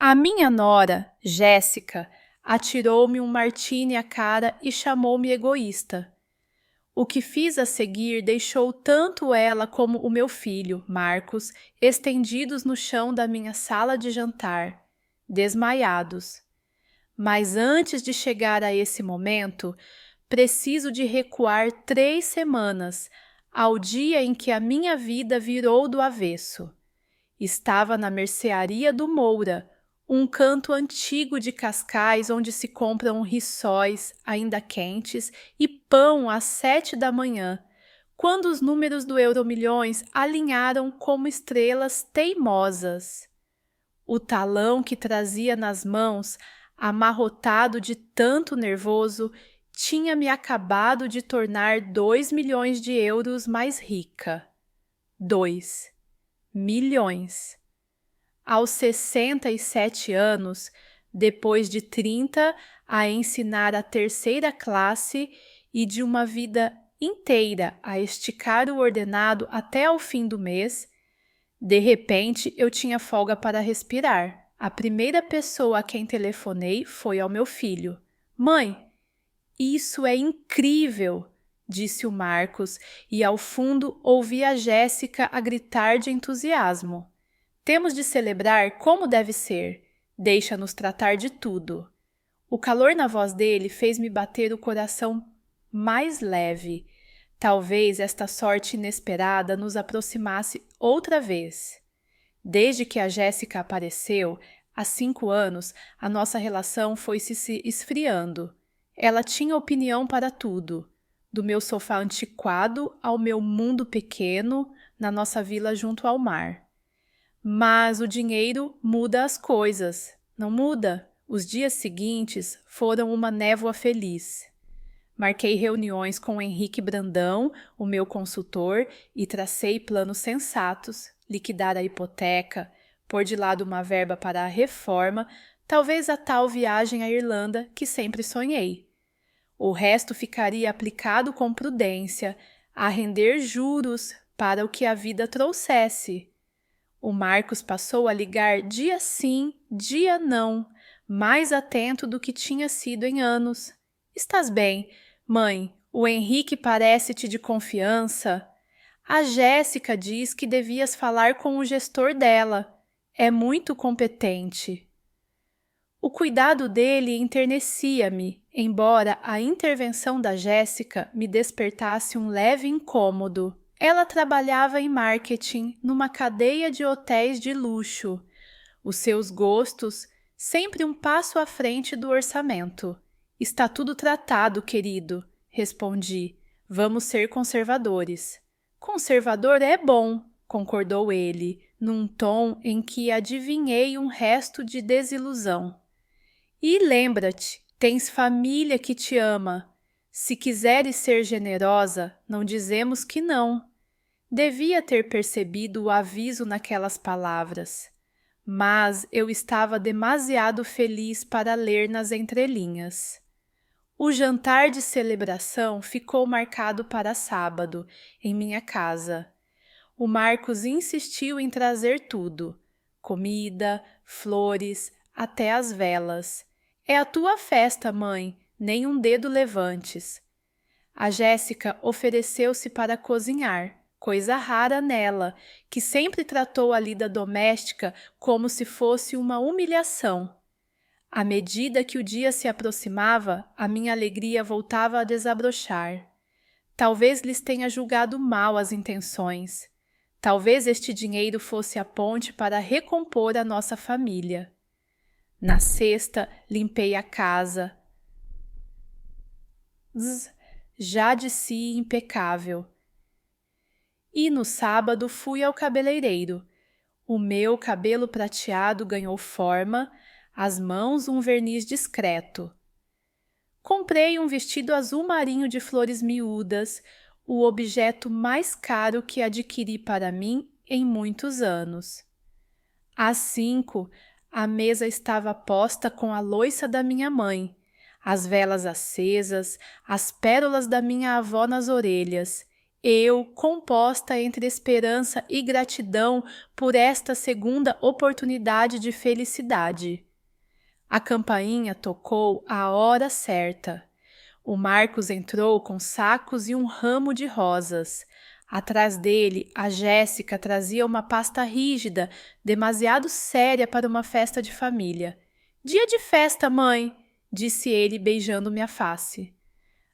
A minha nora, Jéssica, atirou-me um martini à cara e chamou-me egoísta. O que fiz a seguir deixou tanto ela como o meu filho, Marcos, estendidos no chão da minha sala de jantar, desmaiados. Mas antes de chegar a esse momento, preciso de recuar 3 semanas, ao dia em que a minha vida virou do avesso. Estava na mercearia do Moura, um canto antigo de Cascais onde se compram rissóis ainda quentes e pão às 7 da manhã, quando os números do Euromilhões alinharam como estrelas teimosas. O talão que trazia nas mãos, amarrotado de tanto nervoso, tinha me acabado de tornar 2 milhões de euros mais rica. 2 milhões. Aos 67 anos, depois de 30 a ensinar a terceira classe e de uma vida inteira a esticar o ordenado até ao fim do mês, de repente eu tinha folga para respirar. A primeira pessoa a quem telefonei foi ao meu filho. Mãe, isso é incrível, disse o Marcos, e ao fundo ouvi a Jéssica a gritar de entusiasmo. Temos de celebrar como deve ser. Deixa-nos tratar de tudo. O calor na voz dele fez-me bater o coração mais leve. Talvez esta sorte inesperada nos aproximasse outra vez. Desde que a Jéssica apareceu, há 5 anos, a nossa relação foi se esfriando. Ela tinha opinião para tudo, do meu sofá antiquado ao meu mundo pequeno na nossa vila junto ao mar. Mas o dinheiro muda as coisas, não muda? Os dias seguintes foram uma névoa feliz. Marquei reuniões com Henrique Brandão, o meu consultor, e tracei planos sensatos, liquidar a hipoteca, pôr de lado uma verba para a reforma, talvez a tal viagem à Irlanda que sempre sonhei. O resto ficaria aplicado com prudência, a render juros para o que a vida trouxesse. O Marcos passou a ligar dia sim, dia não, mais atento do que tinha sido em anos. Estás bem, mãe? O Henrique parece-te de confiança? A Jéssica diz que devias falar com o gestor dela. É muito competente. O cuidado dele enternecia-me, embora a intervenção da Jéssica me despertasse um leve incômodo. Ela trabalhava em marketing numa cadeia de hotéis de luxo. Os seus gostos, sempre um passo à frente do orçamento. Está tudo tratado, querido, respondi. Vamos ser conservadores. Conservador é bom, concordou ele, num tom em que adivinhei um resto de desilusão. E lembra-te, tens família que te ama. Se quiseres ser generosa, não dizemos que não. Devia ter percebido o aviso naquelas palavras, mas eu estava demasiado feliz para ler nas entrelinhas. O jantar de celebração ficou marcado para sábado, em minha casa. O Marcos insistiu em trazer tudo: comida, flores, até as velas. É a tua festa, mãe, nem um dedo levantes. A Jéssica ofereceu-se para cozinhar, coisa rara nela, que sempre tratou a lida doméstica como se fosse uma humilhação. À medida que o dia se aproximava, a minha alegria voltava a desabrochar. Talvez lhes tenha julgado mal as intenções. Talvez este dinheiro fosse a ponte para recompor a nossa família. Na sexta, limpei a casa. Já de si impecável. E no sábado fui ao cabeleireiro. O meu cabelo prateado ganhou forma, as mãos um verniz discreto. Comprei um vestido azul marinho de flores miúdas, o objeto mais caro que adquiri para mim em muitos anos. Às 5, a mesa estava posta com a louça da minha mãe, as velas acesas, as pérolas da minha avó nas orelhas, Eu, composta entre esperança e gratidão por esta segunda oportunidade de felicidade. A campainha tocou à hora certa. O Marcos entrou com sacos e um ramo de rosas. Atrás dele, a Jéssica trazia uma pasta rígida, demasiado séria para uma festa de família. Dia de festa, mãe, disse ele, beijando minha face.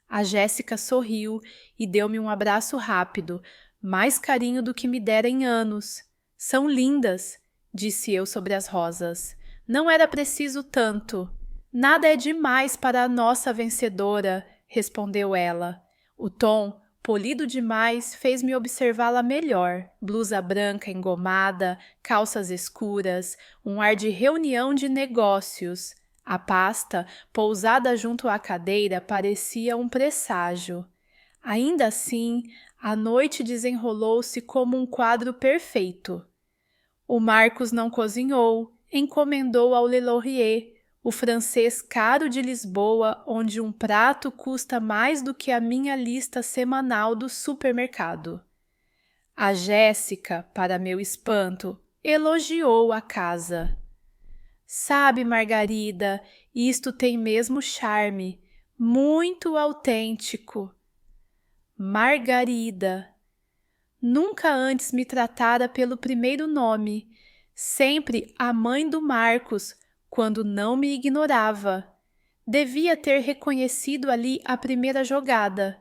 A Jéssica sorriu e deu-me um abraço rápido, mais carinho do que me dera em anos. São lindas, disse eu sobre as rosas. Não era preciso tanto. Nada é demais para a nossa vencedora, respondeu ela. O tom, polido demais, fez-me observá-la melhor. Blusa branca engomada, calças escuras, um ar de reunião de negócios. A pasta, pousada junto à cadeira, parecia um presságio. Ainda assim, a noite desenrolou-se como um quadro perfeito. O Marcos não cozinhou, encomendou ao Le Laurier, o francês caro de Lisboa, onde um prato custa mais do que a minha lista semanal do supermercado. A Jéssica, para meu espanto, elogiou a casa. Sabe, Margarida, isto tem mesmo charme, muito autêntico. Margarida. Nunca antes me tratara pelo primeiro nome, sempre a mãe do Marcos, quando não me ignorava. Devia ter reconhecido ali a primeira jogada.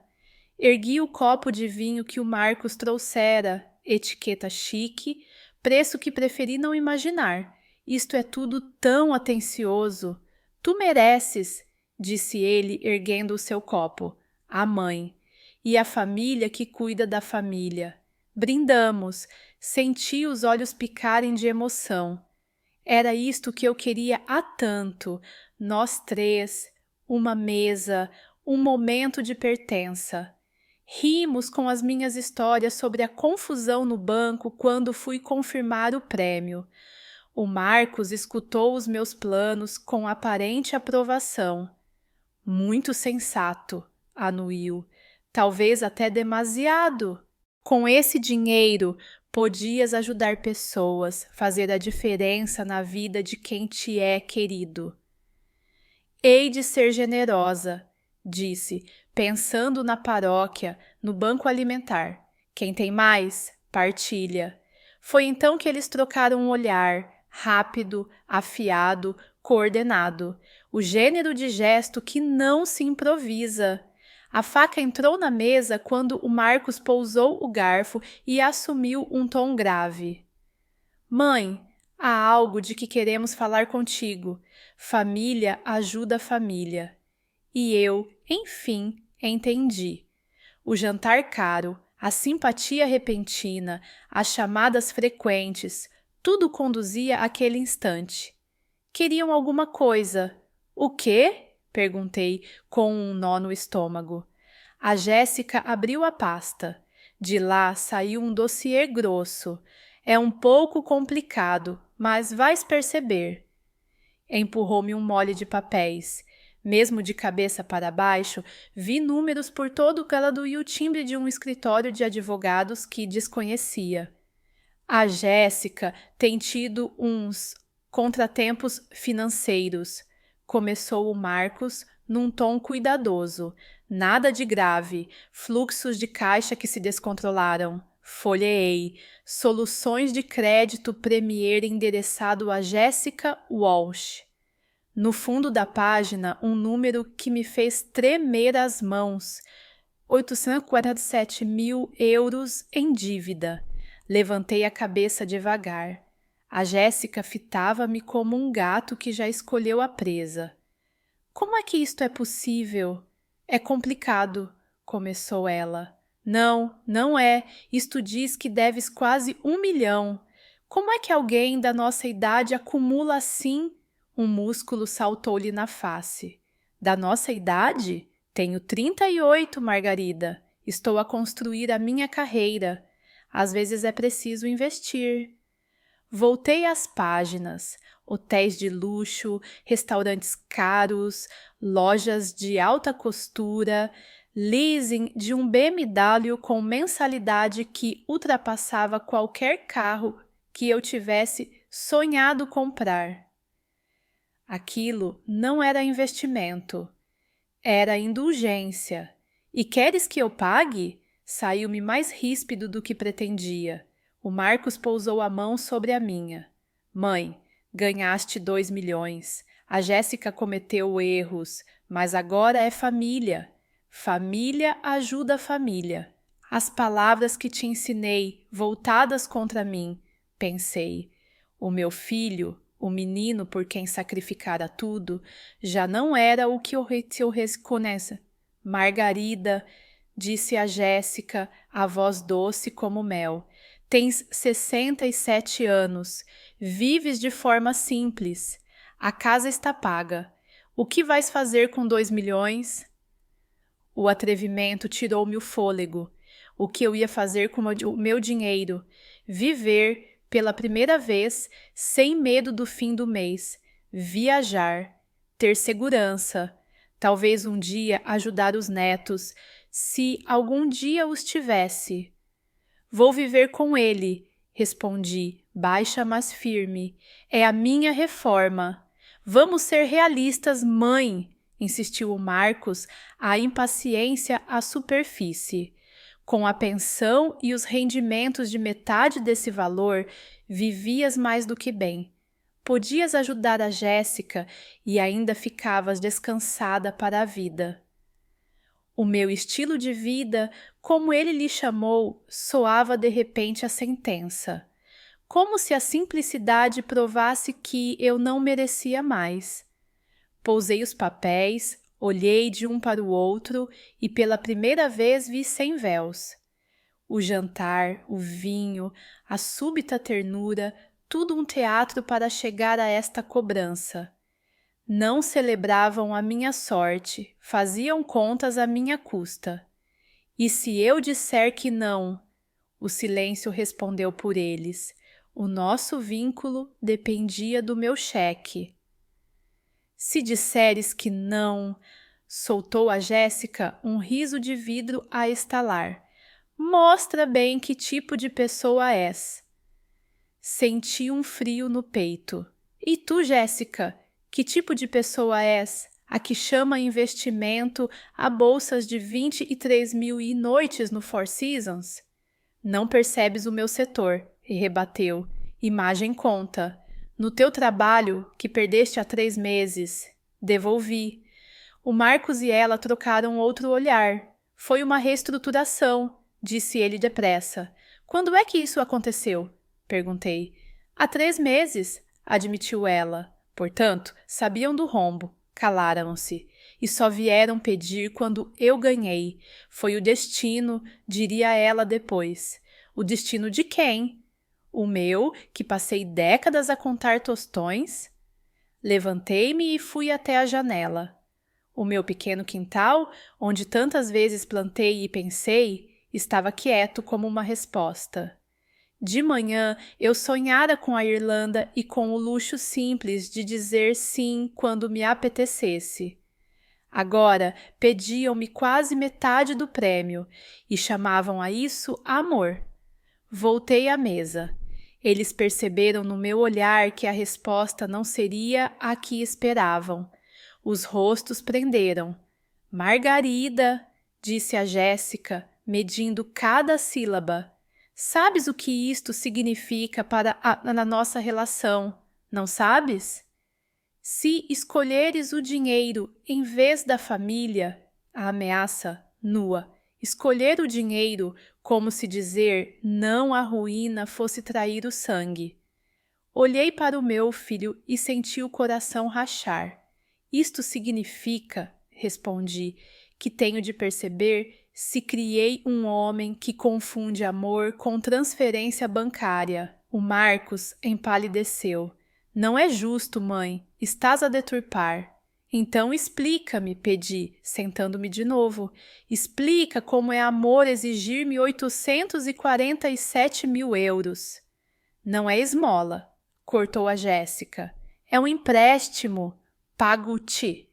Ergui o copo de vinho que o Marcos trouxera, etiqueta chique, preço que preferi não imaginar. Isto é tudo tão atencioso. Tu mereces, disse ele, erguendo o seu copo. A mãe. E a família que cuida da família. Brindamos. Senti os olhos picarem de emoção. Era isto que eu queria há tanto. Nós três, uma mesa, um momento de pertença. Rimos com as minhas histórias sobre a confusão no banco quando fui confirmar o prêmio. O Marcos escutou os meus planos com aparente aprovação. Muito sensato, anuiu. Talvez até demasiado. Com esse dinheiro, podias ajudar pessoas, fazer a diferença na vida de quem te é querido. Hei de ser generosa, disse, pensando na paróquia, no banco alimentar. Quem tem mais, partilha. Foi então que eles trocaram um olhar, rápido, afiado, coordenado, o gênero de gesto que não se improvisa. A faca entrou na mesa quando o Marcos pousou o garfo e assumiu um tom grave. Mãe, há algo de que queremos falar contigo. Família ajuda a família. E eu, enfim, entendi. O jantar caro, a simpatia repentina, as chamadas frequentes, tudo conduzia àquele instante. Queriam alguma coisa. O quê? Perguntei, com um nó no estômago. A Jéssica abriu a pasta. De lá saiu um dossiê grosso. É um pouco complicado, mas vais perceber. Empurrou-me um mole de papéis. Mesmo de cabeça para baixo, vi números por todo o gálado e o timbre de um escritório de advogados que desconhecia. A Jéssica tem tido uns contratempos financeiros, começou o Marcos num tom cuidadoso. Nada de grave, fluxos de caixa que se descontrolaram. Folheei. Soluções de crédito Premier endereçado a Jéssica Walsh. No fundo da página, um número que me fez tremer as mãos. 847.000 euros em dívida. Levantei a cabeça devagar. A Jéssica fitava-me como um gato que já escolheu a presa. Como é que isto é possível? É complicado, começou ela. Não, não é. Isto diz que deves quase 1 milhão. Como é que alguém da nossa idade acumula assim? Um músculo saltou-lhe na face. Da nossa idade? Tenho 38, Margarida. Estou a construir a minha carreira. Às vezes é preciso investir. Voltei às páginas. Hotéis de luxo, restaurantes caros, lojas de alta costura, leasing de um BMW com mensalidade que ultrapassava qualquer carro que eu tivesse sonhado comprar. Aquilo não era investimento, era indulgência. E queres que eu pague? Saiu-me mais ríspido do que pretendia. O Marcos pousou a mão sobre a minha. Mãe, ganhaste 2 milhões. A Jéssica cometeu erros, mas agora é família. Família ajuda a família. As palavras que te ensinei, voltadas contra mim, pensei. O meu filho, o menino por quem sacrificara tudo, já não era o que eu reconheço. Margarida, disse a Jéssica, a voz doce como mel. Tens 67 anos, vives de forma simples. A casa está paga. O que vais fazer com 2 milhões? O atrevimento tirou-me o fôlego. O que eu ia fazer com o meu dinheiro? Viver, pela primeira vez, sem medo do fim do mês. Viajar, ter segurança. Talvez um dia ajudar os netos, se algum dia os tivesse. Vou viver com ele, respondi, baixa mas firme. É a minha reforma. Vamos ser realistas, mãe, insistiu o Marcos, a impaciência à superfície. Com a pensão e os rendimentos de metade desse valor, vivias mais do que bem. Podias ajudar a Jéssica e ainda ficavas descansada para a vida. O meu estilo de vida, como ele lhe chamou, soava de repente a sentença. Como se a simplicidade provasse que eu não merecia mais. Pousei os papéis, olhei de um para o outro e pela primeira vez vi sem véus. O jantar, o vinho, a súbita ternura, tudo um teatro para chegar a esta cobrança. Não celebravam a minha sorte, faziam contas à minha custa. E se eu disser que não? O silêncio respondeu por eles. O nosso vínculo dependia do meu cheque. Se disseres que não, soltou a Jéssica um riso de vidro a estalar. Mostra bem que tipo de pessoa és. Senti um frio no peito. E tu, Jéssica, que tipo de pessoa és? A que chama investimento a bolsas de 23 mil e noites no Four Seasons? Não percebes o meu setor, e rebateu. Imagem conta. No teu trabalho, que perdeste há 3 meses, devolvi. O Marcos e ela trocaram outro olhar. Foi uma reestruturação, disse ele depressa. Quando é que isso aconteceu? Perguntei. Há 3 meses, admitiu ela. Portanto, sabiam do rombo. Calaram-se. E só vieram pedir quando eu ganhei. Foi o destino, diria ela depois. O destino de quem? O meu, que passei décadas a contar tostões? Levantei-me e fui até a janela. O meu pequeno quintal, onde tantas vezes plantei e pensei, estava quieto como uma resposta. De manhã, eu sonhara com a Irlanda e com o luxo simples de dizer sim quando me apetecesse. Agora, pediam-me quase metade do prêmio e chamavam a isso amor. Voltei à mesa. Eles perceberam no meu olhar que a resposta não seria a que esperavam. Os rostos prenderam. Margarida, disse a Jéssica, medindo cada sílaba. Sabes o que isto significa para na nossa relação, não sabes? Se escolheres o dinheiro em vez da família, a ameaça nua, escolher o dinheiro como se dizer não à ruína fosse trair o sangue. Olhei para o meu filho e senti o coração rachar. Isto significa, respondi, que tenho de perceber se criei um homem que confunde amor com transferência bancária. O Marcos empalideceu. Não é justo, mãe. Estás a deturpar. Então explica-me, pedi, sentando-me de novo. Explica como é amor exigir-me 847 mil euros. Não é esmola, cortou a Jéssica. É um empréstimo. Pago-te.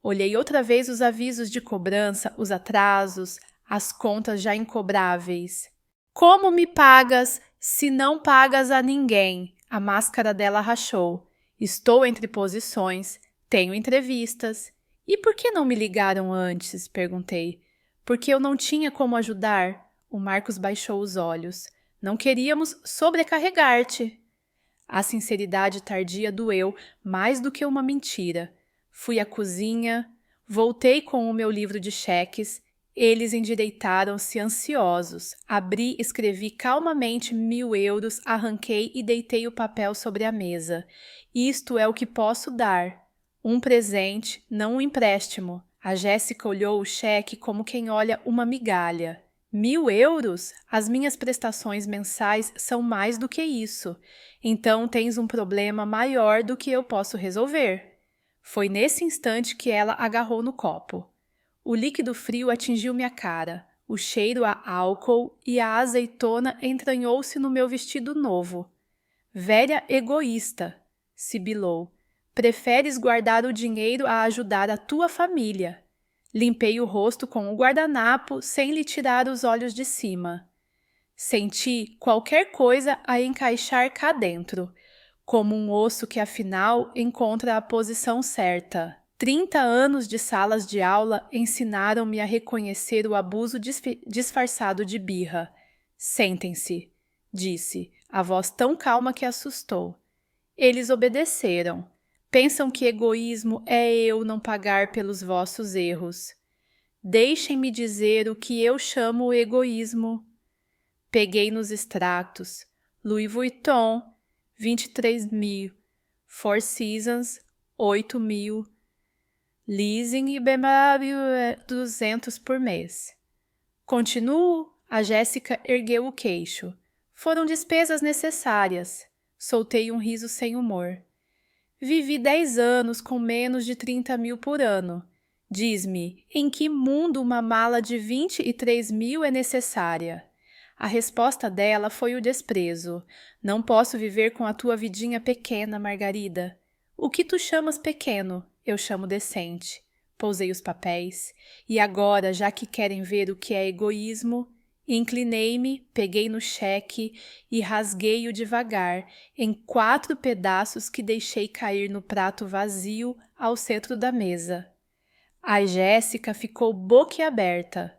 Olhei outra vez os avisos de cobrança, os atrasos, as contas já incobráveis. Como me pagas se não pagas a ninguém? A máscara dela rachou. Estou entre posições, tenho entrevistas. E por que não me ligaram antes? Perguntei. Porque eu não tinha como ajudar. O Marcos baixou os olhos. Não queríamos sobrecarregar-te. A sinceridade tardia doeu mais do que uma mentira. Fui à cozinha, voltei com o meu livro de cheques. Eles endireitaram-se ansiosos. Abri, escrevi calmamente 1.000 euros, arranquei e deitei o papel sobre a mesa. Isto é o que posso dar. Um presente, não um empréstimo. A Jéssica olhou o cheque como quem olha uma migalha. 1.000 euros? As minhas prestações mensais são mais do que isso. Então tens um problema maior do que eu posso resolver. Foi nesse instante que ela agarrou no copo. O líquido frio atingiu minha cara. O cheiro a álcool e a azeitona entranhou-se no meu vestido novo. Velha egoísta, sibilou. Preferes guardar o dinheiro a ajudar a tua família. Limpei o rosto com o guardanapo sem lhe tirar os olhos de cima. Senti qualquer coisa a encaixar cá dentro, como um osso que afinal encontra a posição certa. 30 anos de salas de aula ensinaram-me a reconhecer o abuso disfarçado de birra. Sentem-se, disse, a voz tão calma que assustou. Eles obedeceram. Pensam que egoísmo é eu não pagar pelos vossos erros. Deixem-me dizer o que eu chamo egoísmo. Peguei nos extratos. Louis Vuitton, 23.000. Four Seasons, 8.000. Leasing e BMW, 200 por mês. Continuo? A Jéssica ergueu o queixo. Foram despesas necessárias. Soltei um riso sem humor. Vivi 10 anos com menos de 30.000 por ano. Diz-me, em que mundo uma mala de 23.000 é necessária? A resposta dela foi o desprezo. Não posso viver com a tua vidinha pequena, Margarida. O que tu chamas pequeno, eu chamo decente. Pousei os papéis. E agora, já que querem ver o que é egoísmo, inclinei-me, peguei no cheque e rasguei-o devagar, em 4 pedaços que deixei cair no prato vazio ao centro da mesa. A Jéssica ficou boquiaberta.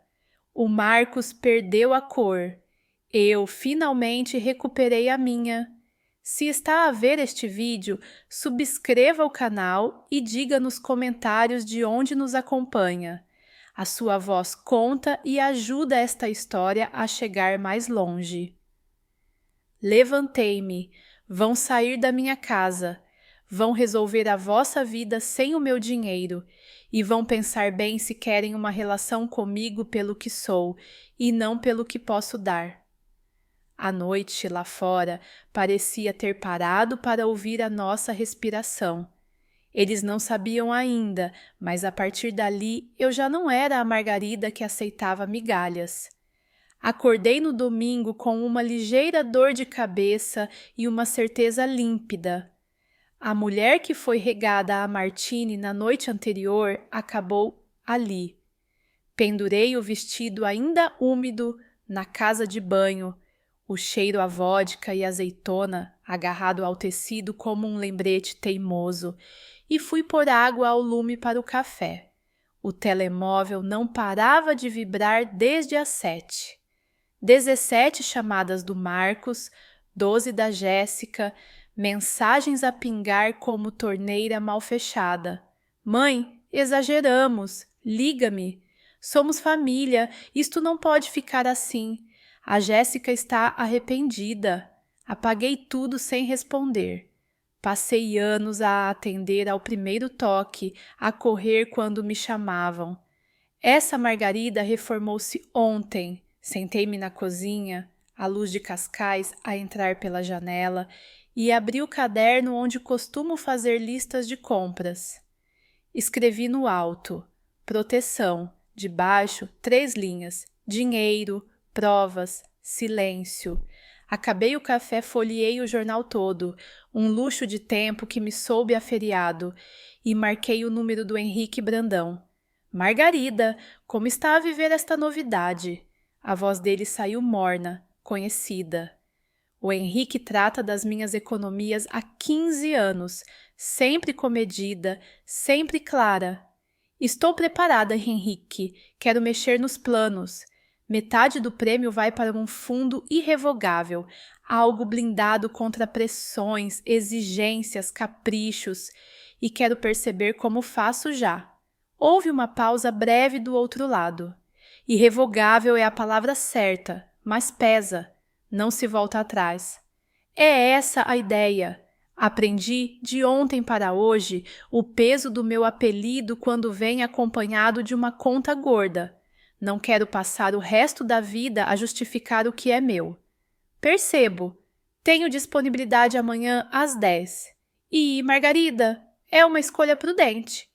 O Marcos perdeu a cor. Eu finalmente recuperei a minha. Se está a ver este vídeo, subscreva o canal e diga nos comentários de onde nos acompanha. A sua voz conta e ajuda esta história a chegar mais longe. Levantei-me. Vão sair da minha casa. Vão resolver a vossa vida sem o meu dinheiro e vão pensar bem se querem uma relação comigo pelo que sou e não pelo que posso dar. A noite, lá fora, parecia ter parado para ouvir a nossa respiração. Eles não sabiam ainda, mas a partir dali eu já não era a Margarida que aceitava migalhas. Acordei no domingo com uma ligeira dor de cabeça e uma certeza límpida. A mulher que foi regada a martini na noite anterior acabou ali. Pendurei o vestido ainda úmido na casa de banho, o cheiro a vodka e azeitona agarrado ao tecido como um lembrete teimoso, e fui pôr água ao lume para o café. O telemóvel não parava de vibrar desde as 7. 17 chamadas do Marcos, 12 da Jéssica, mensagens a pingar como torneira mal fechada. Mãe, exageramos, liga-me. Somos família, isto não pode ficar assim. A Jéssica está arrependida. Apaguei tudo sem responder. Passei anos a atender ao primeiro toque, a correr quando me chamavam. Essa Margarida reformou-se ontem. Sentei-me na cozinha, a luz de cascais a entrar pela janela, e abri o caderno onde costumo fazer listas de compras. Escrevi no alto, proteção, debaixo 3 linhas, dinheiro, provas, silêncio. Acabei o café, folheei o jornal todo, um luxo de tempo que me soube aferiado, e marquei o número do Henrique Brandão. Margarida, como está a viver esta novidade? A voz dele saiu morna, conhecida. O Henrique trata das minhas economias há 15 anos, sempre comedida, sempre clara. Estou preparada, Henrique, quero mexer nos planos. Metade do prêmio vai para um fundo irrevogável, algo blindado contra pressões, exigências, caprichos, e quero perceber como faço já. Houve uma pausa breve do outro lado. Irrevogável é a palavra certa, mas pesa, não se volta atrás. É essa a ideia. Aprendi de ontem para hoje o peso do meu apelido quando vem acompanhado de uma conta gorda. Não quero passar o resto da vida a justificar o que é meu. Percebo. Tenho disponibilidade amanhã às 10. E, Margarida, é uma escolha prudente.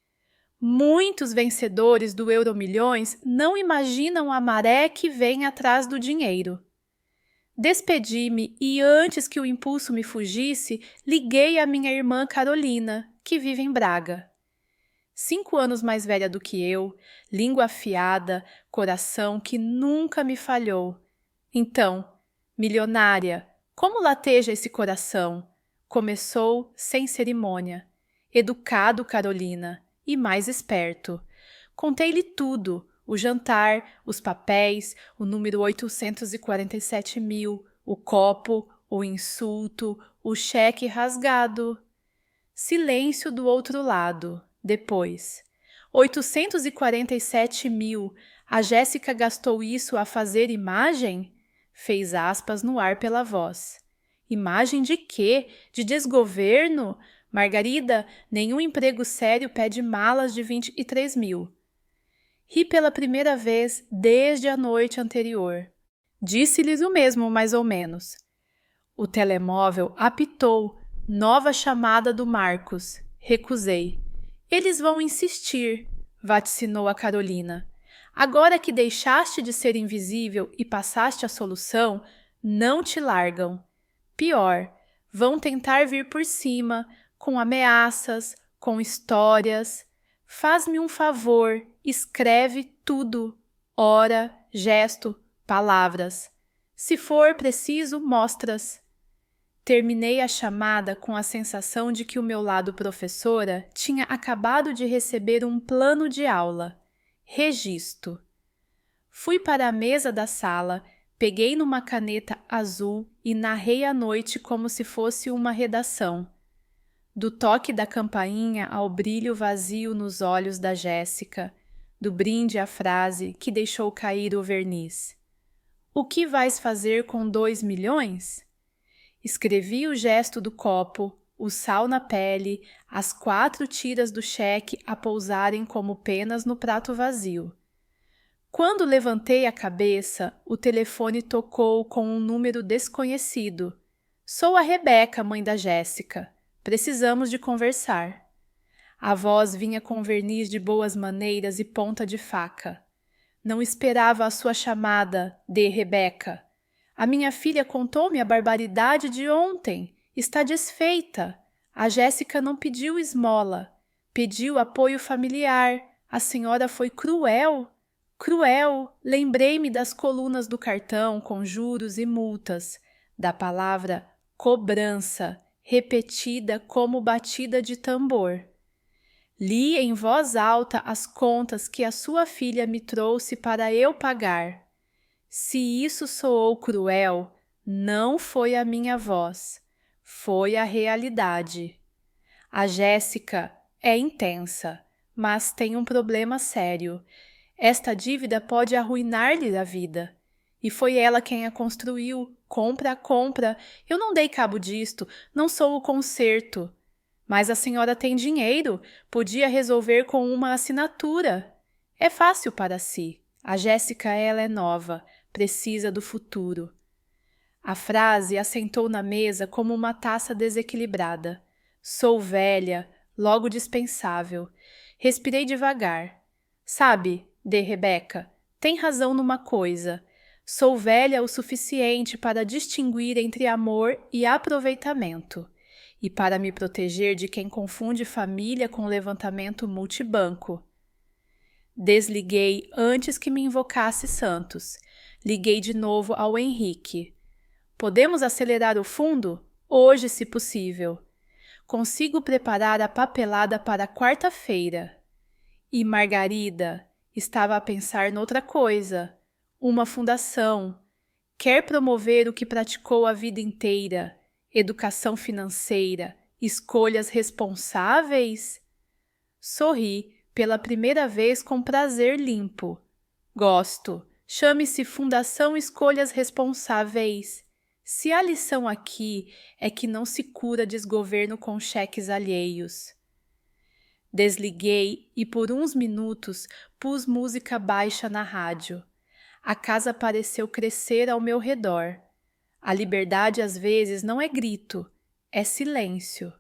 Muitos vencedores do Euromilhões não imaginam a maré que vem atrás do dinheiro. Despedi-me e, antes que o impulso me fugisse, liguei à minha irmã Carolina, que vive em Braga. 5 anos mais velha do que eu, língua afiada, coração que nunca me falhou. Então, milionária, como lateja esse coração? Começou sem cerimônia. Educado, Carolina, e mais esperto. Contei-lhe tudo. O jantar, os papéis, o número 847.000, o copo, o insulto, o cheque rasgado. Silêncio do outro lado. Depois. 847.000. A Jéssica gastou isso a fazer imagem? Fez aspas no ar pela voz. Imagem de quê? De desgoverno? Margarida, nenhum emprego sério pede malas de 23.000. Ri pela primeira vez desde a noite anterior. Disse-lhes o mesmo, mais ou menos. O telemóvel apitou. Nova chamada do Marcos. Recusei. Eles vão insistir, vaticinou a Carolina. Agora que deixaste de ser invisível e passaste a solução, não te largam. Pior, vão tentar vir por cima, com ameaças, com histórias. Faz-me um favor, escreve tudo, hora, gesto, palavras. Se for preciso, mostras. Terminei a chamada com a sensação de que o meu lado professora tinha acabado de receber um plano de aula. Registro. Fui para a mesa da sala, peguei numa caneta azul e narrei a noite como se fosse uma redação. Do toque da campainha ao brilho vazio nos olhos da Jéssica, do brinde à frase que deixou cair o verniz. O que vais fazer com 2 milhões? Escrevi o gesto do copo, o sal na pele, as 4 tiras do cheque a pousarem como penas no prato vazio. Quando levantei a cabeça, o telefone tocou com um número desconhecido. Sou a Rebeca, mãe da Jéssica. Precisamos de conversar. A voz vinha com verniz de boas maneiras e ponta de faca. Não esperava a sua chamada, de Rebeca. A minha filha contou-me a barbaridade de ontem. Está desfeita. A Jéssica não pediu esmola. Pediu apoio familiar. A senhora foi cruel. Cruel. Lembrei-me das colunas do cartão com juros e multas. Da palavra cobrança, repetida como batida de tambor. Li em voz alta as contas que a sua filha me trouxe para eu pagar. Se isso soou cruel, não foi a minha voz, foi a realidade. A Jéssica é intensa, mas tem um problema sério. Esta dívida pode arruinar-lhe a vida. E foi ela quem a construiu, compra a compra. Eu não dei cabo disto, não sou o conserto. Mas a senhora tem dinheiro, podia resolver com uma assinatura. É fácil para si. A Jéssica, ela é nova, precisa do futuro. A frase assentou na mesa como uma taça desequilibrada. Sou velha, logo dispensável. Respirei devagar. Sabe, de Rebeca, tem razão numa coisa. Sou velha o suficiente para distinguir entre amor e aproveitamento, e para me proteger de quem confunde família com levantamento multibanco. Desliguei antes que me invocasse Santos. Liguei de novo ao Henrique. Podemos acelerar o fundo? Hoje, se possível. Consigo preparar a papelada para quarta-feira. E Margarida estava a pensar noutra coisa. Uma fundação. Quer promover o que praticou a vida inteira. Educação financeira. Escolhas responsáveis? Sorri pela primeira vez com prazer limpo. Gosto. Chame-se Fundação Escolhas Responsáveis. Se a lição aqui é que não se cura desgoverno com cheques alheios. Desliguei e por uns minutos pus música baixa na rádio. A casa pareceu crescer ao meu redor. A liberdade às vezes não é grito, é silêncio.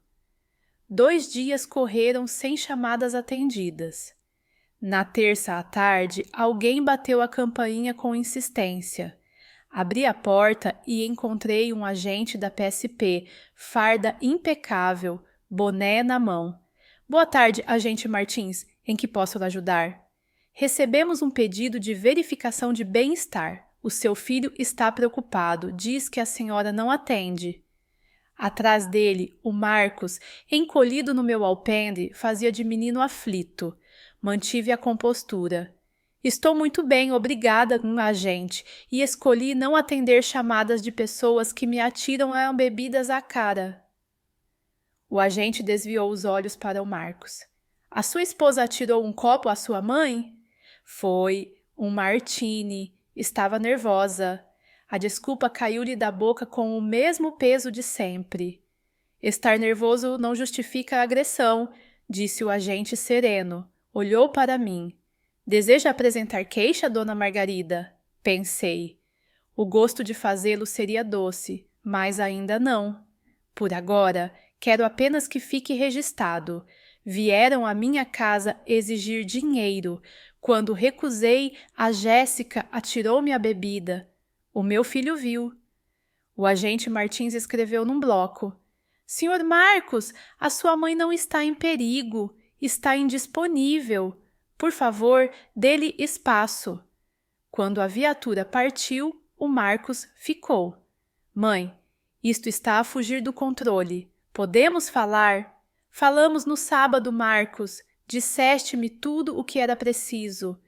2 dias correram sem chamadas atendidas. Na terça à tarde, alguém bateu a campainha com insistência. Abri a porta e encontrei um agente da PSP, farda impecável, boné na mão. Boa tarde, agente Martins, em que posso lhe ajudar? Recebemos um pedido de verificação de bem-estar. O seu filho está preocupado, diz que a senhora não atende. Atrás dele, o Marcos, encolhido no meu alpendre, fazia de menino aflito. Mantive a compostura. Estou muito bem, obrigada, agente, e escolhi não atender chamadas de pessoas que me atiram bebidas à cara. O agente desviou os olhos para o Marcos. A sua esposa atirou um copo à sua mãe? Foi um martini. Estava nervosa. A desculpa caiu-lhe da boca com o mesmo peso de sempre. Estar nervoso não justifica a agressão, disse o agente sereno. Olhou para mim. Deseja apresentar queixa, dona Margarida? Pensei. O gosto de fazê-lo seria doce, mas ainda não. Por agora, quero apenas que fique registrado. Vieram à minha casa exigir dinheiro. Quando recusei, a Jéssica atirou-me a bebida. O meu filho viu. O agente Martins escreveu num bloco. Senhor Marcos, a sua mãe não está em perigo. Está indisponível. Por favor, dê-lhe espaço. Quando a viatura partiu, o Marcos ficou. Mãe, isto está a fugir do controle. Podemos falar? Falamos no sábado, Marcos. Disseste-me tudo o que era preciso.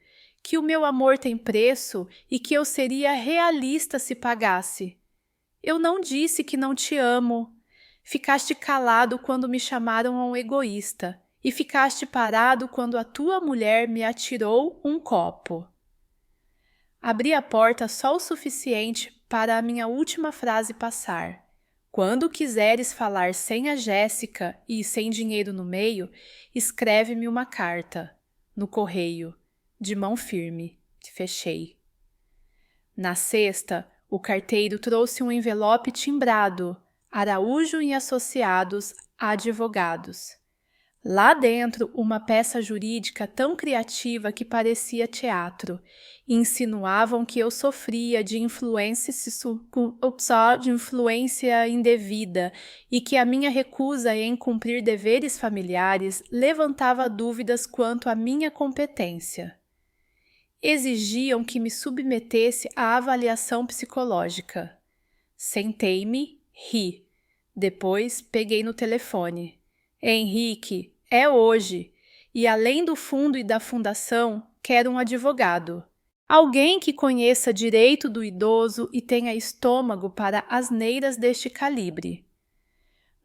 Que o meu amor tem preço e que eu seria realista se pagasse. Eu não disse que não te amo. Ficaste calado quando me chamaram a um egoísta. E ficaste parado quando a tua mulher me atirou um copo. Abri a porta só o suficiente para a minha última frase passar. Quando quiseres falar sem a Jéssica e sem dinheiro no meio, escreve-me uma carta. No correio. De mão firme. Fechei. Na sexta, o carteiro trouxe um envelope timbrado. Araújo e Associados, Advogados. Lá dentro, uma peça jurídica tão criativa que parecia teatro. Insinuavam que eu sofria de influência indevida e que a minha recusa em cumprir deveres familiares levantava dúvidas quanto à minha competência. Exigiam que me submetesse à avaliação psicológica. Sentei-me, ri. Depois peguei no telefone. Henrique, é hoje, e além do fundo e da fundação, quero um advogado. Alguém que conheça direito do idoso e tenha estômago para asneiras deste calibre.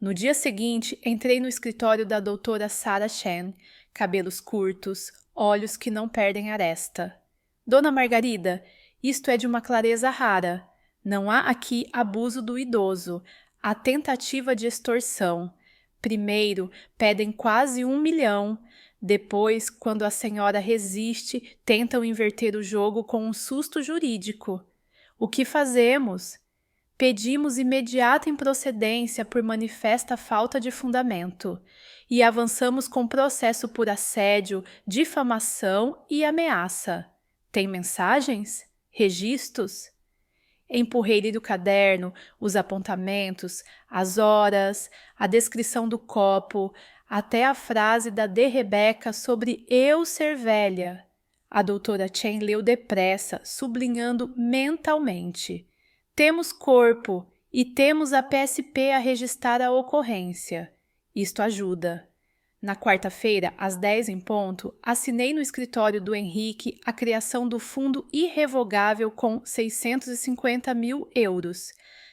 No dia seguinte, entrei no escritório da doutora Sarah Chen, cabelos curtos, olhos que não perdem aresta. Dona Margarida, isto é de uma clareza rara. Não há aqui abuso do idoso, há tentativa de extorsão. Primeiro, pedem quase 1 milhão. Depois, quando a senhora resiste, tentam inverter o jogo com um susto jurídico. O que fazemos? Pedimos imediata improcedência por manifesta falta de fundamento e avançamos com processo por assédio, difamação e ameaça. Tem mensagens? Registros? Empurrei-lhe do caderno os apontamentos, as horas, a descrição do copo, até a frase da de Rebeca sobre eu ser velha. A doutora Chen leu depressa, sublinhando mentalmente. Temos corpo e temos a PSP a registrar a ocorrência. Isto ajuda. Na quarta-feira, às 10 em ponto, assinei no escritório do Henrique a criação do fundo irrevogável com 650 mil euros.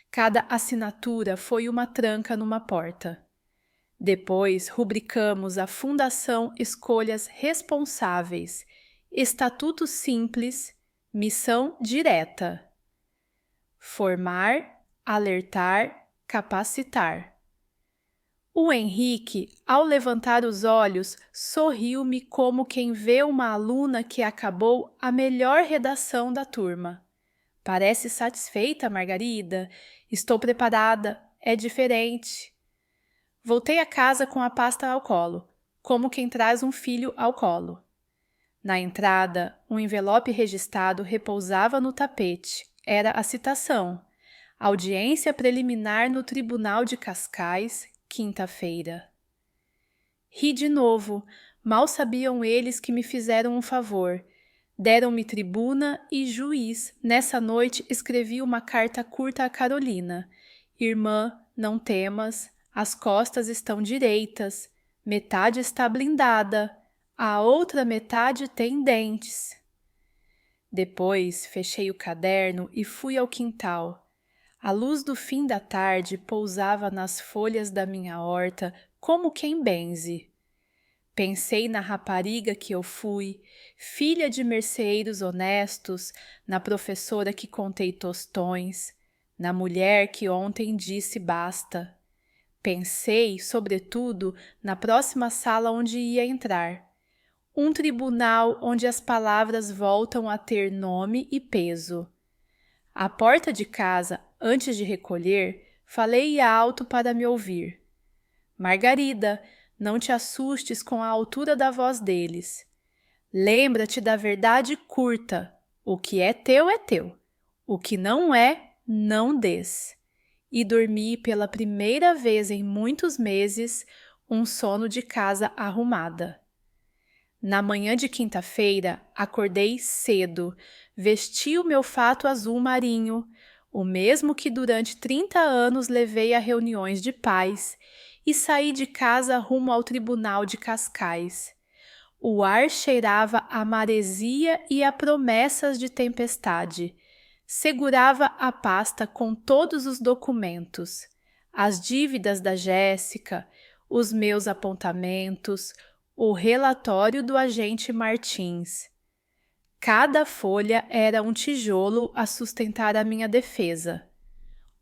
Cada assinatura foi uma tranca numa porta. Depois, rubricamos a Fundação Escolhas Responsáveis, Estatuto Simples, Missão Direta. Formar, alertar, capacitar. O Henrique, ao levantar os olhos, sorriu-me como quem vê uma aluna que acabou a melhor redação da turma. Parece satisfeita, Margarida? Estou preparada. É diferente. Voltei a casa com a pasta ao colo, como quem traz um filho ao colo. Na entrada, um envelope registrado repousava no tapete. Era a citação. Audiência preliminar no Tribunal de Cascais, quinta-feira. Ri de novo. Mal sabiam eles que me fizeram um favor. Deram-me tribuna e juiz. Nessa noite escrevi uma carta curta a Carolina. Irmã, não temas, as costas estão direitas, metade está blindada, a outra metade tem dentes. Depois fechei o caderno e fui ao quintal. A luz do fim da tarde pousava nas folhas da minha horta como quem benze. Pensei na rapariga que eu fui, filha de merceeiros honestos, na professora que contei tostões, na mulher que ontem disse basta. Pensei, sobretudo, na próxima sala onde ia entrar. Um tribunal onde as palavras voltam a ter nome e peso. À porta de casa, antes de recolher, falei alto para me ouvir. Margarida, não te assustes com a altura da voz deles. Lembra-te da verdade curta. O que é teu, o que não é, não dês. E dormi pela primeira vez em muitos meses um sono de casa arrumada. Na manhã de quinta-feira, acordei cedo, vesti o meu fato azul marinho, o mesmo que durante 30 anos levei a reuniões de pais, e saí de casa rumo ao Tribunal de Cascais. O ar cheirava a maresia e a promessas de tempestade. Segurava a pasta com todos os documentos, as dívidas da Jéssica, os meus apontamentos, o relatório do agente Martins. Cada folha era um tijolo a sustentar a minha defesa.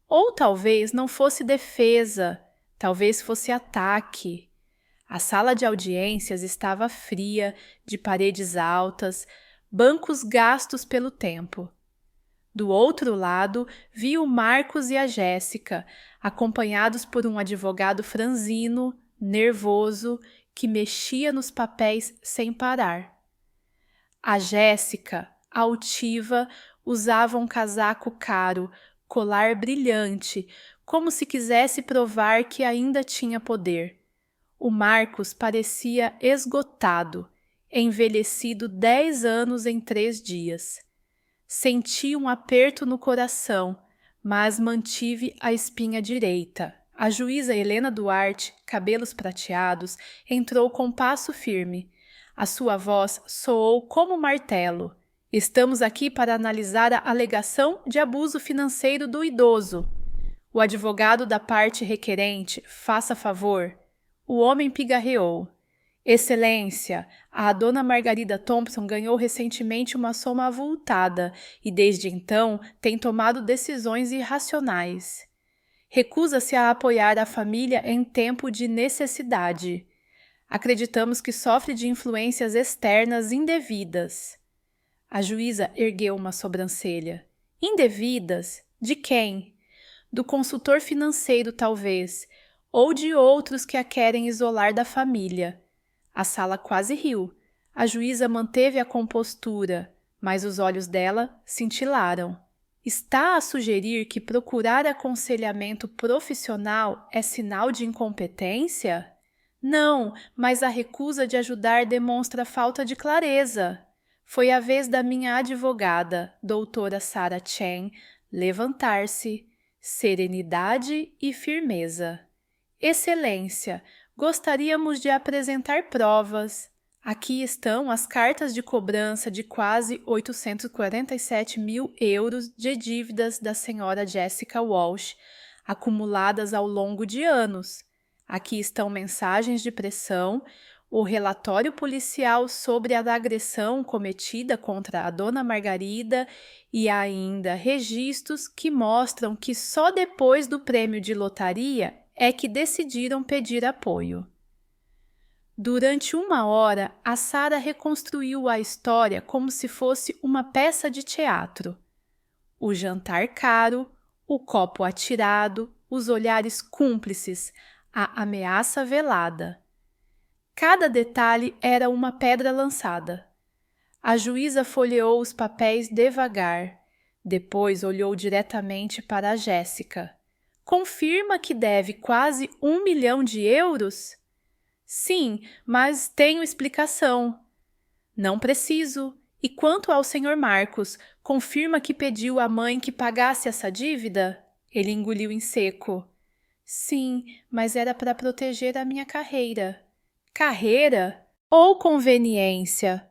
Ou talvez não fosse defesa, talvez fosse ataque. A sala de audiências estava fria, de paredes altas, bancos gastos pelo tempo. Do outro lado, vi o Marcos e a Jéssica, acompanhados por um advogado franzino, nervoso, que mexia nos papéis sem parar. A Jéssica, altiva, usava um casaco caro, colar brilhante, como se quisesse provar que ainda tinha poder. O Marcos parecia esgotado, envelhecido 10 anos em 3 dias. Senti um aperto no coração, mas mantive a espinha direita. A juíza Helena Duarte, cabelos prateados, entrou com passo firme. A sua voz soou como martelo. Estamos aqui para analisar a alegação de abuso financeiro do idoso. O advogado da parte requerente, faça favor. O homem pigarreou. Excelência, a dona Margarida Thompson ganhou recentemente uma soma avultada e desde então tem tomado decisões irracionais. Recusa-se a apoiar a família em tempo de necessidade. Acreditamos que sofre de influências externas indevidas. A juíza ergueu uma sobrancelha. Indevidas? De quem? Do consultor financeiro, talvez, ou de outros que a querem isolar da família. A sala quase riu. A juíza manteve a compostura, mas os olhos dela cintilaram. Está a sugerir que procurar aconselhamento profissional é sinal de incompetência? Não, mas a recusa de ajudar demonstra falta de clareza. Foi a vez da minha advogada, doutora Sarah Chen, levantar-se, serenidade e firmeza. Excelência, gostaríamos de apresentar provas. Aqui estão as cartas de cobrança de quase 847 mil euros de dívidas da senhora Jessica Walsh, acumuladas ao longo de anos. Aqui estão mensagens de pressão, o relatório policial sobre a agressão cometida contra a dona Margarida e ainda registros que mostram que só depois do prêmio de lotaria é que decidiram pedir apoio. Durante 1 hora, a Sarah reconstruiu a história como se fosse uma peça de teatro. O jantar caro, o copo atirado, os olhares cúmplices, a ameaça velada. Cada detalhe era uma pedra lançada. A juíza folheou os papéis devagar. Depois olhou diretamente para a Jéssica. Confirma que deve quase 1 milhão de euros? Sim, mas tenho explicação. Não preciso. E quanto ao Sr. Marcos, confirma que pediu à mãe que pagasse essa dívida? Ele engoliu em seco. Sim, mas era para proteger a minha carreira. Carreira ou conveniência?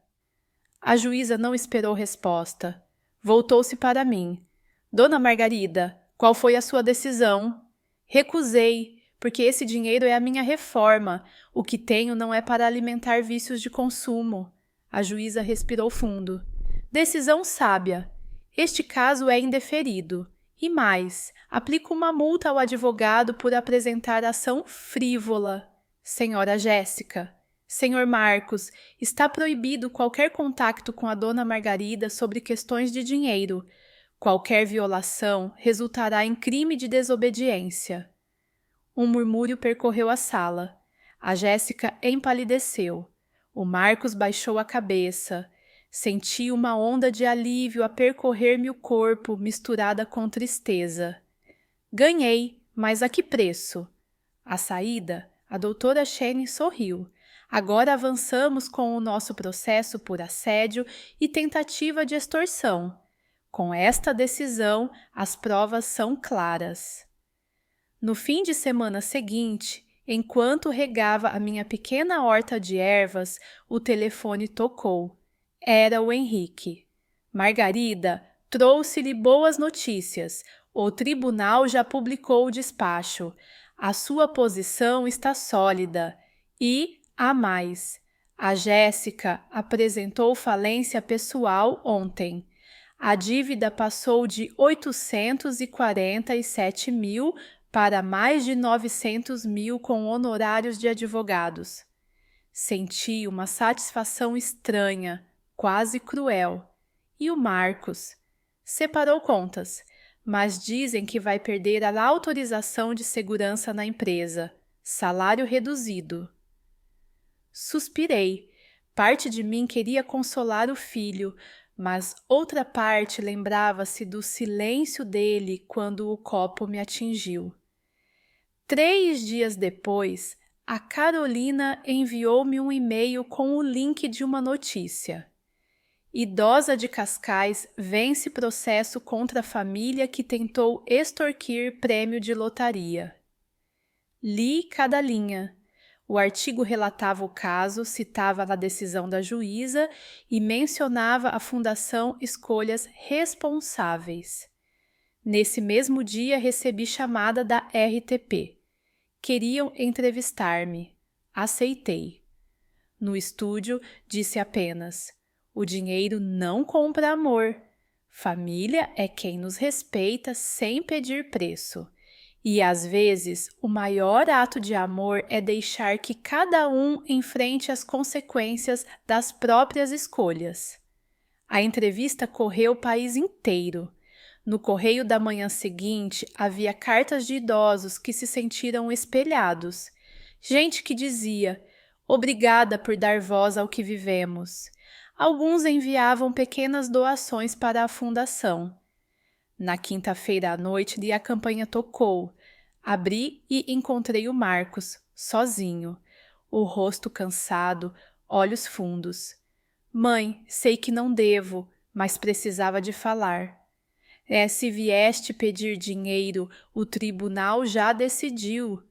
A juíza não esperou resposta. Voltou-se para mim. Dona Margarida, qual foi a sua decisão? Recusei, porque esse dinheiro é a minha reforma. O que tenho não é para alimentar vícios de consumo. A juíza respirou fundo. Decisão sábia. Este caso é indeferido. E mais, aplico uma multa ao advogado por apresentar ação frívola. Senhora Jéssica, Senhor Marcos, está proibido qualquer contacto com a dona Margarida sobre questões de dinheiro. Qualquer violação resultará em crime de desobediência. Um murmúrio percorreu a sala. A Jéssica empalideceu. O Marcos baixou a cabeça. Senti uma onda de alívio a percorrer-me o corpo, misturada com tristeza. Ganhei, mas a que preço? À saída, a doutora Chen sorriu. Agora avançamos com o nosso processo por assédio e tentativa de extorsão. Com esta decisão, as provas são claras. No fim de semana seguinte, enquanto regava a minha pequena horta de ervas, o telefone tocou. Era o Henrique. Margarida, trouxe-lhe boas notícias. O tribunal já publicou o despacho. A sua posição está sólida. E, a mais, a Jéssica apresentou falência pessoal ontem. A dívida passou de 847 mil para mais de 900 mil com honorários de advogados. Senti uma satisfação estranha, quase cruel. E o Marcos? Separou contas, mas dizem que vai perder a autorização de segurança na empresa. Salário reduzido. Suspirei. Parte de mim queria consolar o filho, mas outra parte lembrava-se do silêncio dele quando o copo me atingiu. 3 dias depois, a Carolina enviou-me um e-mail com o link de uma notícia. Idosa de Cascais vence processo contra a família que tentou extorquir prêmio de lotaria. Li cada linha. O artigo relatava o caso, citava a decisão da juíza e mencionava a Fundação Escolhas Responsáveis. Nesse mesmo dia recebi chamada da RTP. Queriam entrevistar-me. Aceitei. No estúdio, disse apenas: o dinheiro não compra amor. Família é quem nos respeita sem pedir preço. E, às vezes, o maior ato de amor é deixar que cada um enfrente as consequências das próprias escolhas. A entrevista correu o país inteiro. No correio da manhã seguinte, havia cartas de idosos que se sentiram espelhados. Gente que dizia: obrigada por dar voz ao que vivemos. Alguns enviavam pequenas doações para a fundação. Na quinta-feira à noite a campainha tocou. Abri e encontrei o Marcos, sozinho, o rosto cansado, olhos fundos. Mãe, sei que não devo, mas precisava de falar. Se vieste pedir dinheiro, o tribunal já decidiu.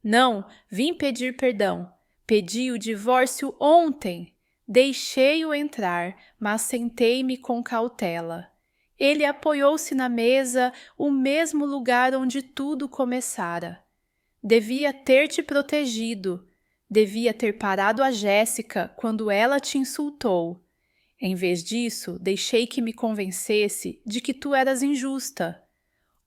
Não, vim pedir perdão. Pedi o divórcio ontem. Deixei-o entrar, mas sentei-me com cautela. Ele apoiou-se na mesa, o mesmo lugar onde tudo começara. Devia ter te protegido. Devia ter parado a Jéssica quando ela te insultou. Em vez disso, deixei que me convencesse de que tu eras injusta.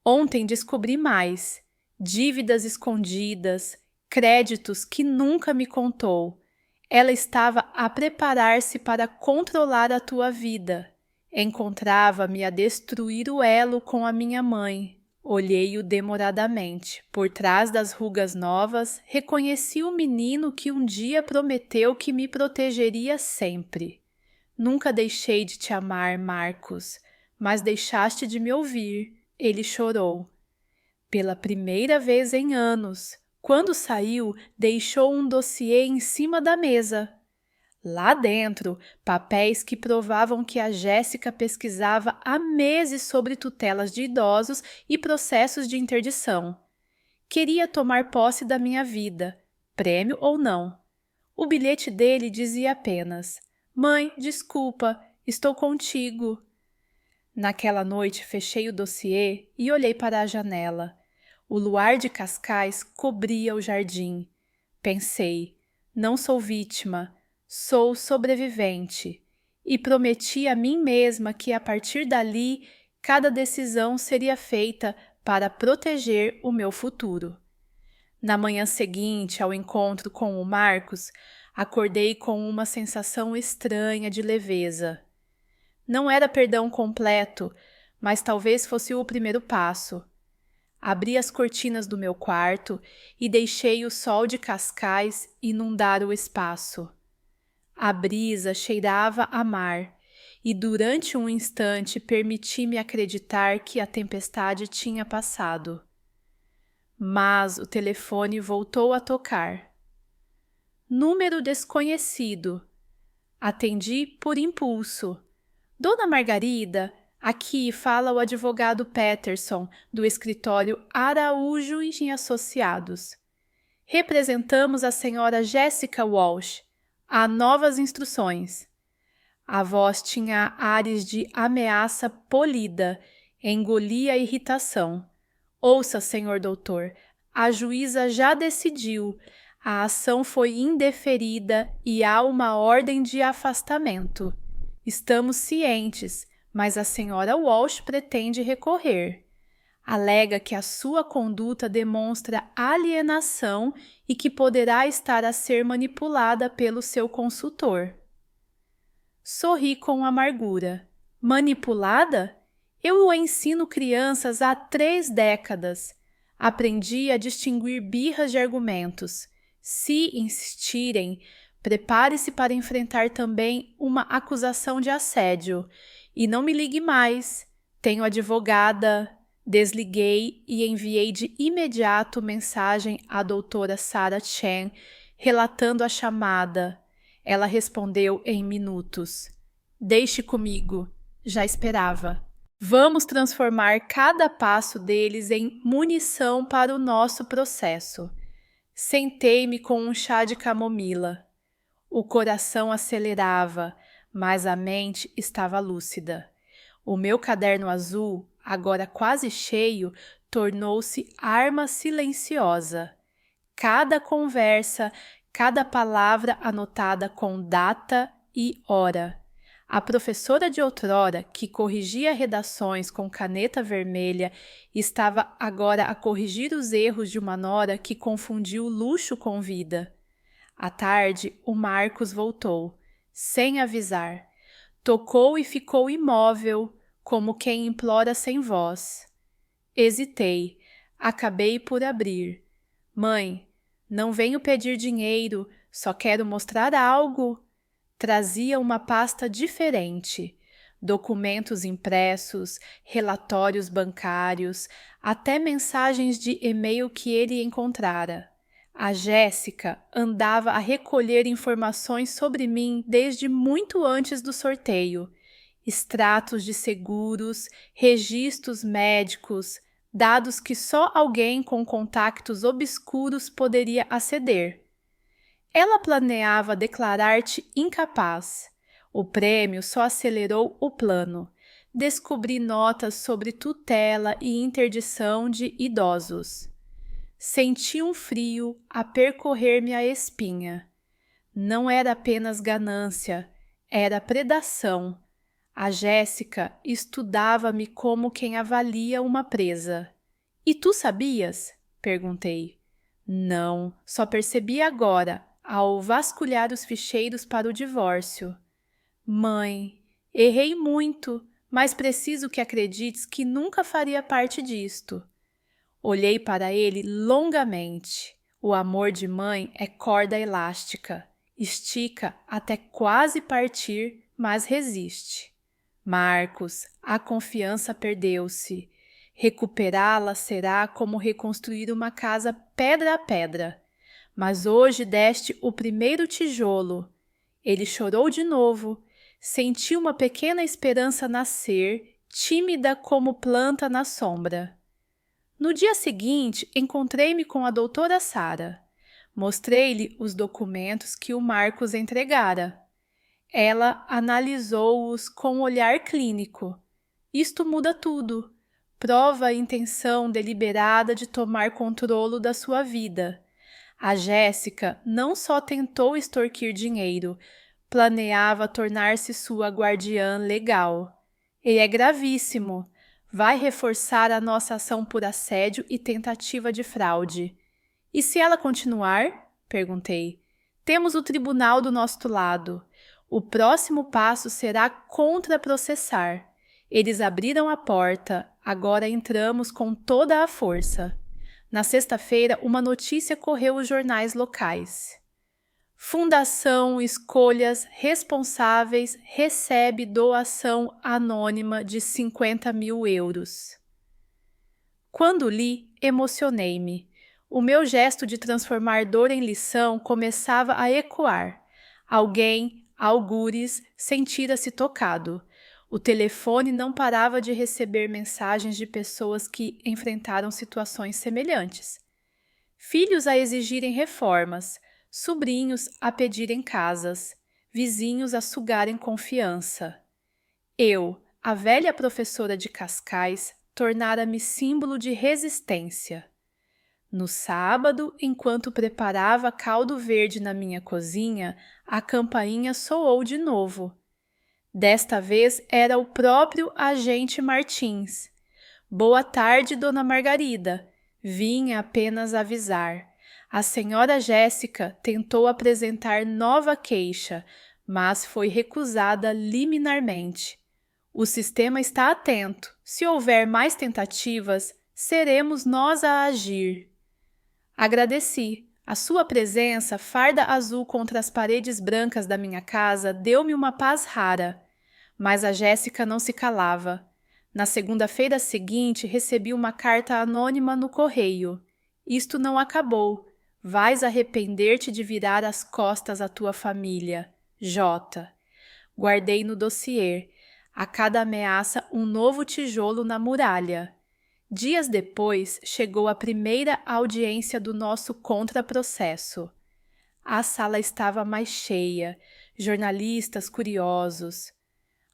Ontem descobri mais. Dívidas escondidas, créditos que nunca me contou. Ela estava a preparar-se para controlar a tua vida. Encontrava-me a destruir o elo com a minha mãe. Olhei-o demoradamente. Por trás das rugas novas, reconheci o menino que um dia prometeu que me protegeria sempre. Nunca deixei de te amar, Marcos, mas deixaste de me ouvir. Ele chorou. Pela primeira vez em anos, quando saiu, deixou um dossiê em cima da mesa. Lá dentro, papéis que provavam que a Jéssica pesquisava há meses sobre tutelas de idosos e processos de interdição. Queria tomar posse da minha vida, prêmio ou não. O bilhete dele dizia apenas: Mãe, desculpa, estou contigo. Naquela noite fechei o dossiê e olhei para a janela. O luar de Cascais cobria o jardim. Pensei, não sou vítima, sou sobrevivente. E prometi a mim mesma que a partir dali cada decisão seria feita para proteger o meu futuro. Na manhã seguinte ao encontro com o Marcos, acordei com uma sensação estranha de leveza. Não era perdão completo, mas talvez fosse o primeiro passo. Abri as cortinas do meu quarto e deixei o sol de Cascais inundar o espaço. A brisa cheirava a mar e durante um instante permiti-me acreditar que a tempestade tinha passado. Mas o telefone voltou a tocar. Número desconhecido. Atendi por impulso. Dona Margarida, aqui fala o advogado Peterson, do escritório Araújo e Associados. Representamos a senhora Jéssica Walsh. Há novas instruções. A voz tinha ares de ameaça polida, engolia a irritação. Ouça, senhor doutor, a juíza já decidiu, a ação foi indeferida e há uma ordem de afastamento. Estamos cientes, mas a senhora Walsh pretende recorrer. Alega que a sua conduta demonstra alienação e que poderá estar a ser manipulada pelo seu consultor. Sorri com amargura. Manipulada? Eu o ensino crianças há 3 décadas. Aprendi a distinguir birras de argumentos. Se insistirem, prepare-se para enfrentar também uma acusação de assédio. E não me ligue mais. Tenho advogada. Desliguei e enviei de imediato mensagem à doutora Sarah Chen, relatando a chamada. Ela respondeu em minutos. Deixe comigo. Já esperava. Vamos transformar cada passo deles em munição para o nosso processo. Sentei-me com um chá de camomila. O coração acelerava, mas a mente estava lúcida. O meu caderno azul, agora quase cheio, tornou-se arma silenciosa. Cada conversa, cada palavra anotada com data e hora. A professora de outrora, que corrigia redações com caneta vermelha, estava agora a corrigir os erros de uma nora que confundiu luxo com vida. À tarde, o Marcos voltou, sem avisar. Tocou e ficou imóvel, como quem implora sem voz. Hesitei. Acabei por abrir. Mãe, não venho pedir dinheiro, só quero mostrar algo. Trazia uma pasta diferente. documentos impressos, relatórios bancários, até mensagens de e-mail que ele encontrara. A Jéssica andava a recolher informações sobre mim desde muito antes do sorteio. Extratos de seguros, registros médicos, dados que só alguém com contactos obscuros poderia aceder. Ela planeava declarar-te incapaz. O prêmio só acelerou o plano. Descobri notas sobre tutela e interdição de idosos. Senti um frio a percorrer-me a espinha. Não era apenas ganância, era predação. A Jéssica estudava-me como quem avalia uma presa. E tu sabias? Perguntei. Não, só percebi agora, ao vasculhar os ficheiros para o divórcio. Mãe, errei muito, mas preciso que acredites que nunca faria parte disto. Olhei para ele longamente. O amor de mãe é corda elástica. Estica até quase partir, mas resiste. Marcos, a confiança perdeu-se. Recuperá-la será como reconstruir uma casa pedra a pedra. Mas hoje deste o primeiro tijolo. Ele chorou de novo. Senti uma pequena esperança nascer, tímida como planta na sombra. No dia seguinte, encontrei-me com a doutora Sara. Mostrei-lhe os documentos que o Marcos entregara. Ela analisou-os com um olhar clínico. Isto muda tudo. Prova a intenção deliberada de tomar controle da sua vida. A Jéssica não só tentou extorquir dinheiro, planeava tornar-se sua guardiã legal. E é gravíssimo. Vai reforçar a nossa ação por assédio e tentativa de fraude. E se ela continuar? Perguntei. Temos o tribunal do nosso lado. O próximo passo será contraprocessar. Eles abriram a porta, agora entramos com toda a força. Na sexta-feira, uma notícia correu os jornais locais. Fundação Escolhas Responsáveis recebe doação anônima de 50 mil euros. Quando li, emocionei-me. O meu gesto de transformar dor em lição começava a ecoar. Alguém, algures, sentira-se tocado. O telefone não parava de receber mensagens de pessoas que enfrentaram situações semelhantes. Filhos a exigirem reformas, sobrinhos a pedirem casas, vizinhos a sugarem confiança. Eu, a velha professora de Cascais, tornara-me símbolo de resistência. No sábado, enquanto preparava caldo verde na minha cozinha, a campainha soou de novo. Desta vez era o próprio agente Martins. Boa tarde, dona Margarida. Vinha apenas avisar. A senhora Jéssica tentou apresentar nova queixa, mas foi recusada liminarmente. O sistema está atento. Se houver mais tentativas, seremos nós a agir. Agradeci. A sua presença, farda azul contra as paredes brancas da minha casa, deu-me uma paz rara. Mas a Jéssica não se calava. Na segunda-feira seguinte, recebi uma carta anônima no correio. Isto não acabou. Vais arrepender-te de virar as costas à tua família. J. Guardei no dossiê. A cada ameaça, um novo tijolo na muralha. Dias depois, chegou a primeira audiência do nosso contraprocesso. A sala estava mais cheia, jornalistas curiosos.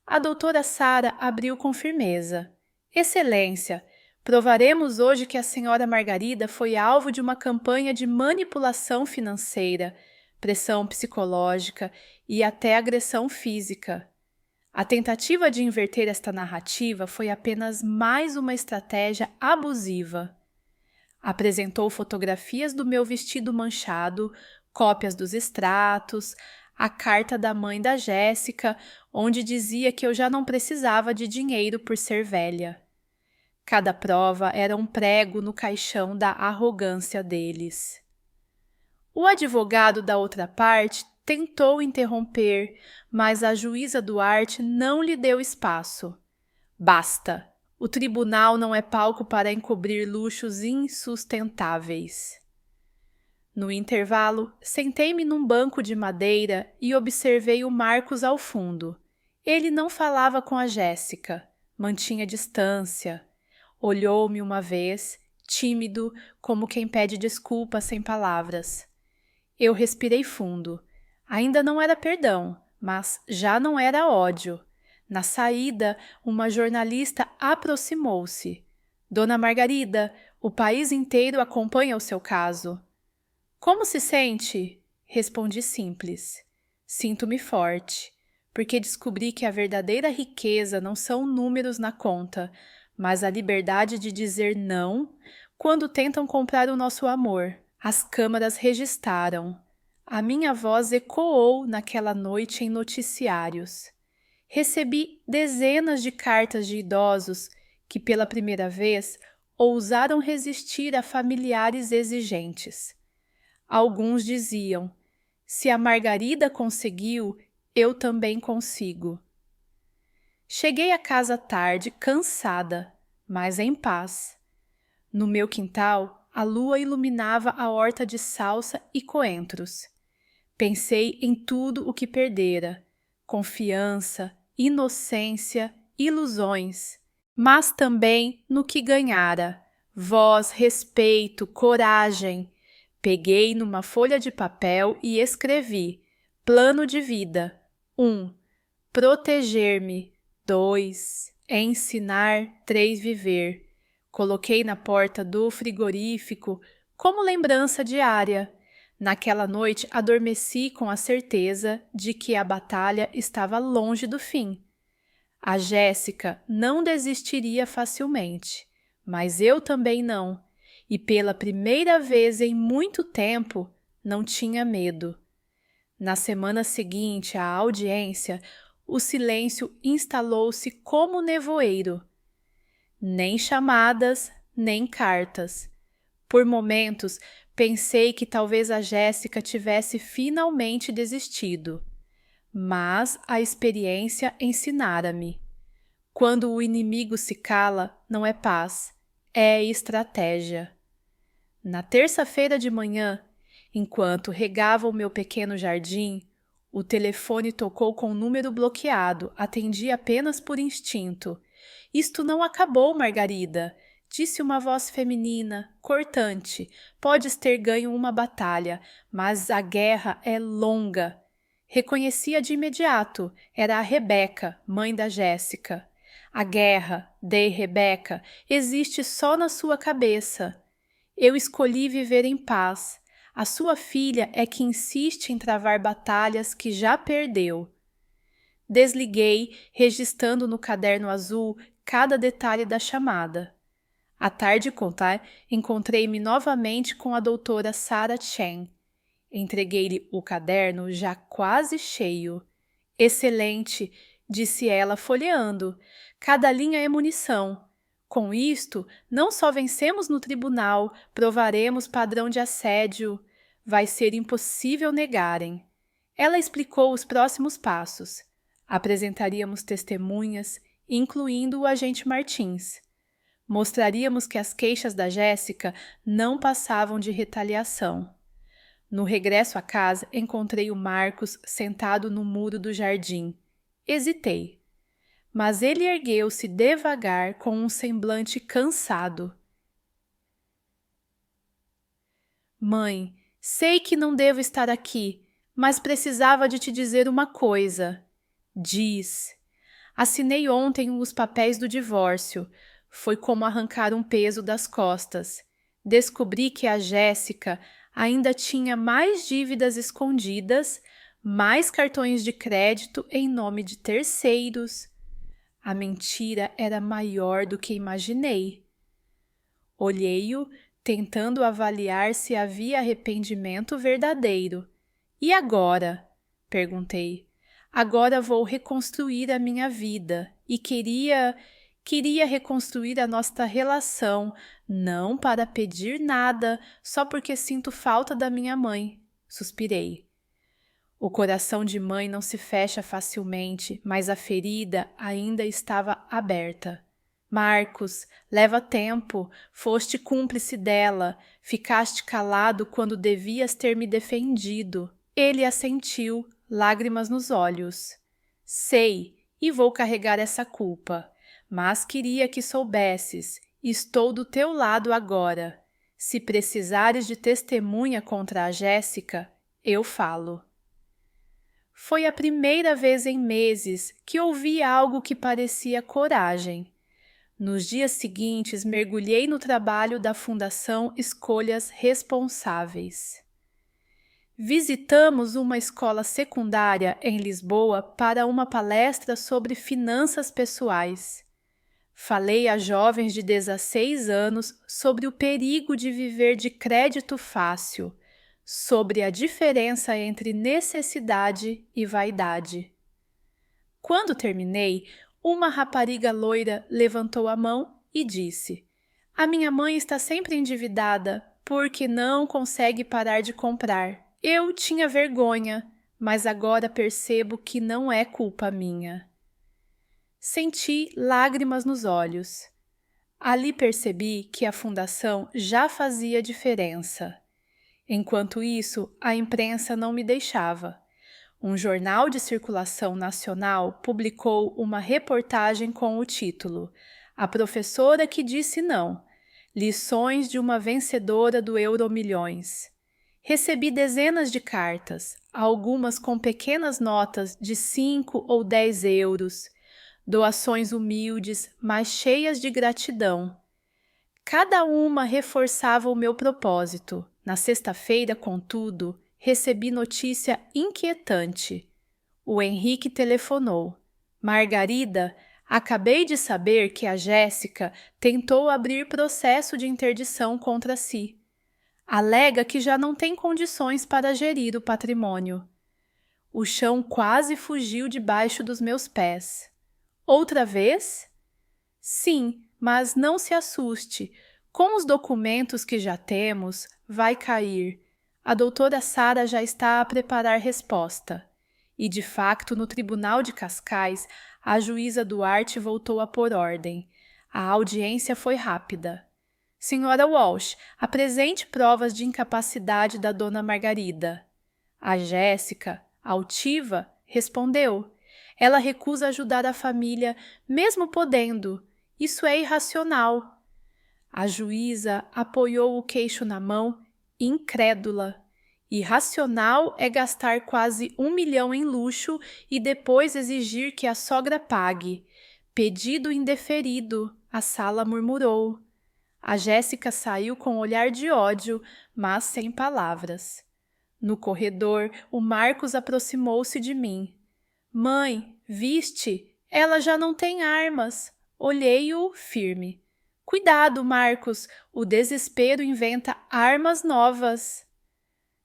A doutora Sara abriu com firmeza. Excelência, provaremos hoje que a senhora Margarida foi alvo de uma campanha de manipulação financeira, pressão psicológica e até agressão física. A tentativa de inverter esta narrativa foi apenas mais uma estratégia abusiva. Apresentou fotografias do meu vestido manchado, cópias dos extratos, a carta da mãe da Jéssica, onde dizia que eu já não precisava de dinheiro por ser velha. Cada prova era um prego no caixão da arrogância deles. O advogado da outra parte tentou interromper, mas a juíza Duarte não lhe deu espaço. Basta! O tribunal não é palco para encobrir luxos insustentáveis. No intervalo, sentei-me num banco de madeira e observei o Marcos ao fundo. Ele não falava com a Jéssica, mantinha distância. Olhou-me uma vez, tímido, como quem pede desculpa sem palavras. Eu respirei fundo. Ainda não era perdão, mas já não era ódio. Na saída, uma jornalista aproximou-se. Dona Margarida, o país inteiro acompanha o seu caso. Como se sente? Respondi simples. Sinto-me forte, porque descobri que a verdadeira riqueza não são números na conta, mas a liberdade de dizer não quando tentam comprar o nosso amor. As câmaras registraram. A minha voz ecoou naquela noite em noticiários. Recebi dezenas de cartas de idosos que, pela primeira vez, ousaram resistir a familiares exigentes. Alguns diziam: se a Margarida conseguiu, eu também consigo. Cheguei a casa tarde, cansada, mas em paz. No meu quintal, a lua iluminava a horta de salsa e coentros. Pensei em tudo o que perdera: confiança, inocência, ilusões, mas também no que ganhara: voz, respeito, coragem. Peguei numa folha de papel e escrevi: plano de vida. 1. Proteger-me. 2. Ensinar. 3. Viver. Coloquei na porta do frigorífico como lembrança diária. Naquela noite adormeci com a certeza de que a batalha estava longe do fim. A Jéssica não desistiria facilmente, mas eu também não, e pela primeira vez em muito tempo não tinha medo. Na semana seguinte à audiência, o silêncio instalou-se como nevoeiro. Nem chamadas, nem cartas. Por momentos, pensei que talvez a Jéssica tivesse finalmente desistido. Mas a experiência ensinara-me. Quando o inimigo se cala, não é paz, é estratégia. Na terça-feira de manhã, enquanto regava o meu pequeno jardim, o telefone tocou com o número bloqueado, atendi apenas por instinto. Isto não acabou, Margarida, disse uma voz feminina, cortante. Podes ter ganho uma batalha, mas a guerra é longa. Reconhecia de imediato, era a Rebeca, mãe da Jéssica. A guerra, de Rebeca, existe só na sua cabeça. Eu escolhi viver em paz. A sua filha é que insiste em travar batalhas que já perdeu. Desliguei, registrando no caderno azul cada detalhe da chamada. À tarde contar, encontrei-me novamente com a doutora Sarah Chen. Entreguei-lhe o caderno já quase cheio. Excelente, disse ela folheando. Cada linha é munição. Com isto, não só vencemos no tribunal, provaremos padrão de assédio. Vai ser impossível negarem. Ela explicou os próximos passos. Apresentaríamos testemunhas, incluindo o agente Martins. Mostraríamos que as queixas da Jéssica não passavam de retaliação. No regresso à casa, encontrei o Marcos sentado no muro do jardim. Hesitei. Mas ele ergueu-se devagar com um semblante cansado. Mãe, sei que não devo estar aqui, mas precisava de te dizer uma coisa. Diz. Assinei ontem os papéis do divórcio. Foi como arrancar um peso das costas. Descobri que a Jéssica ainda tinha mais dívidas escondidas, mais cartões de crédito em nome de terceiros. A mentira era maior do que imaginei. Olhei-o, tentando avaliar se havia arrependimento verdadeiro. E agora? Perguntei. Agora vou reconstruir a minha vida e queria reconstruir a nossa relação, não para pedir nada, só porque sinto falta da minha mãe. Suspirei. O coração de mãe não se fecha facilmente, mas a ferida ainda estava aberta. Marcos, leva tempo, foste cúmplice dela, ficaste calado quando devias ter me defendido. Ele assentiu, lágrimas nos olhos. Sei, e vou carregar essa culpa, mas queria que soubesses, estou do teu lado agora. Se precisares de testemunha contra a Jéssica, eu falo. Foi a primeira vez em meses que ouvi algo que parecia coragem. Nos dias seguintes, mergulhei no trabalho da Fundação Escolhas Responsáveis. Visitamos uma escola secundária em Lisboa para uma palestra sobre finanças pessoais. Falei a jovens de 16 anos sobre o perigo de viver de crédito fácil, sobre a diferença entre necessidade e vaidade. Quando terminei, uma rapariga loira levantou a mão e disse: "A minha mãe está sempre endividada porque não consegue parar de comprar. Eu tinha vergonha, mas agora percebo que não é culpa minha." Senti lágrimas nos olhos. Ali percebi que a fundação já fazia diferença. Enquanto isso, a imprensa não me deixava. Um jornal de circulação nacional publicou uma reportagem com o título "A professora que disse não. Lições de uma vencedora do Euromilhões." Recebi dezenas de cartas, algumas com pequenas notas de 5 ou 10 euros, doações humildes, mas cheias de gratidão. Cada uma reforçava o meu propósito. Na sexta-feira, contudo, recebi notícia inquietante. O Henrique telefonou. "Margarida, acabei de saber que a Jéssica tentou abrir processo de interdição contra si. Alega que já não tem condições para gerir o patrimônio." O chão quase fugiu debaixo dos meus pés. "Outra vez?" "Sim, mas não se assuste. Com os documentos que já temos, vai cair. A doutora Sara já está a preparar resposta." E, de facto, no Tribunal de Cascais, a juíza Duarte voltou a pôr ordem. A audiência foi rápida. "Senhora Walsh, apresente provas de incapacidade da dona Margarida." A Jéssica, altiva, respondeu: "Ela recusa ajudar a família, mesmo podendo. Isso é irracional." A juíza apoiou o queixo na mão, incrédula. Irracional é gastar quase 1 milhão em luxo e depois exigir que a sogra pague. Pedido indeferido, a sala murmurou. A Jéssica saiu com olhar de ódio, mas sem palavras. No corredor, o Marcos aproximou-se de mim. "Mãe, viste? Ela já não tem armas." Olhei-o firme. "Cuidado, Marcos, o desespero inventa armas novas."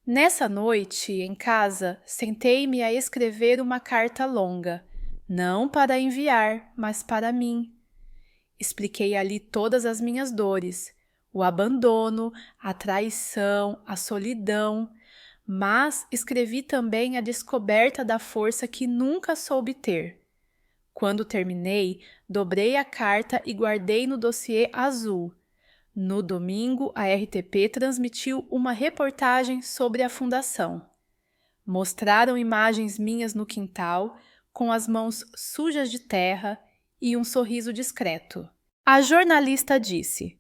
Nessa noite, em casa, sentei-me a escrever uma carta longa, não para enviar, mas para mim. Expliquei ali todas as minhas dores, o abandono, a traição, a solidão, mas escrevi também a descoberta da força que nunca soube ter. Quando terminei, dobrei a carta e guardei no dossiê azul. No domingo, a RTP transmitiu uma reportagem sobre a fundação. Mostraram imagens minhas no quintal, com as mãos sujas de terra e um sorriso discreto. A jornalista disse: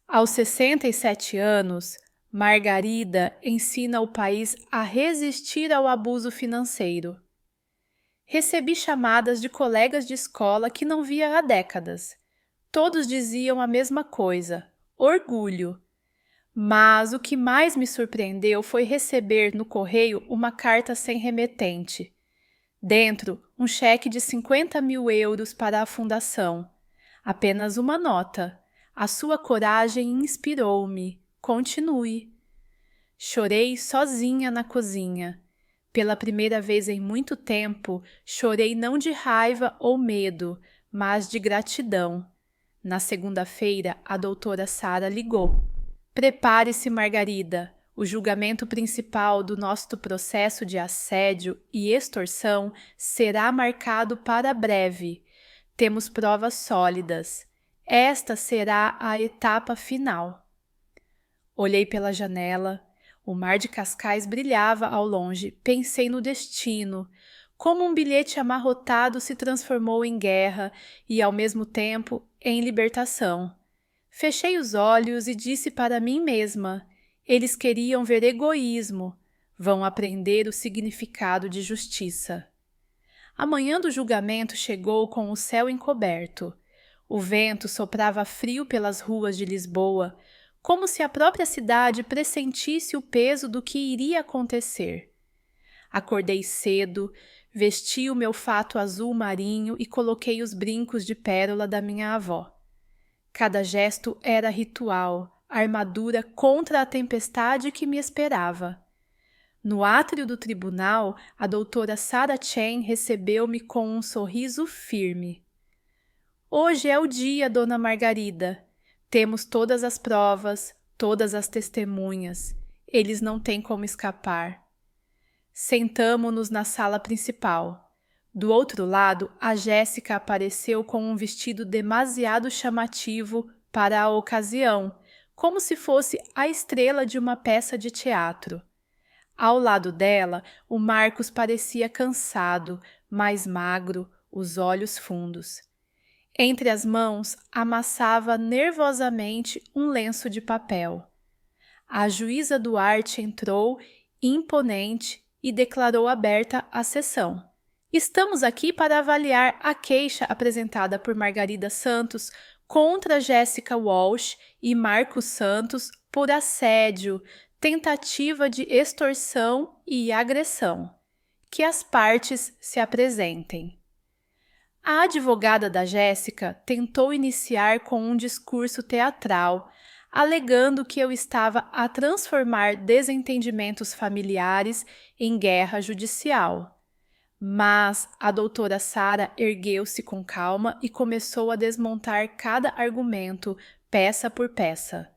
"Aos 67 anos, Margarida ensina o país a resistir ao abuso financeiro." Recebi chamadas de colegas de escola que não via há décadas. Todos diziam a mesma coisa: orgulho. Mas o que mais me surpreendeu foi receber no correio uma carta sem remetente. Dentro, um cheque de 50 mil euros para a fundação. Apenas uma nota. "A sua coragem inspirou-me. Continue." Chorei sozinha na cozinha. Pela primeira vez em muito tempo, chorei não de raiva ou medo, mas de gratidão. Na segunda-feira, a doutora Sara ligou. "Prepare-se, Margarida. O julgamento principal do nosso processo de assédio e extorsão será marcado para breve. Temos provas sólidas. Esta será a etapa final. Olhei pela janela. O mar de Cascais brilhava ao longe. Pensei no destino. Como um bilhete amarrotado se transformou em guerra e, ao mesmo tempo, em libertação. Fechei os olhos e disse para mim mesma: eles queriam ver egoísmo, vão aprender o significado de justiça. A manhã do julgamento chegou com o céu encoberto. O vento soprava frio pelas ruas de Lisboa, como se a própria cidade pressentisse o peso do que iria acontecer. Acordei cedo, vesti o meu fato azul marinho e coloquei os brincos de pérola da minha avó. Cada gesto era ritual, armadura contra a tempestade que me esperava. No átrio do tribunal, a doutora Sarah Chen recebeu-me com um sorriso firme. Hoje é o dia, dona Margarida. Temos todas as provas, todas as testemunhas. Eles não têm como escapar. Sentamo-nos na sala principal. Do outro lado, a Jéssica apareceu com um vestido demasiado chamativo para a ocasião, como se fosse a estrela de uma peça de teatro. Ao lado dela, o Marcos parecia cansado, mais magro, os olhos fundos. Entre as mãos, amassava nervosamente um lenço de papel. A juíza Duarte entrou, imponente, e declarou aberta a sessão. Estamos aqui para avaliar a queixa apresentada por Margarida Santos contra Jéssica Walsh e Marcos Santos por assédio, tentativa de extorsão e agressão. Que as partes se apresentem. A advogada da Jéssica tentou iniciar com um discurso teatral, alegando que eu estava a transformar desentendimentos familiares em guerra judicial. Mas a doutora Sarah ergueu-se com calma e começou a desmontar cada argumento, peça por peça.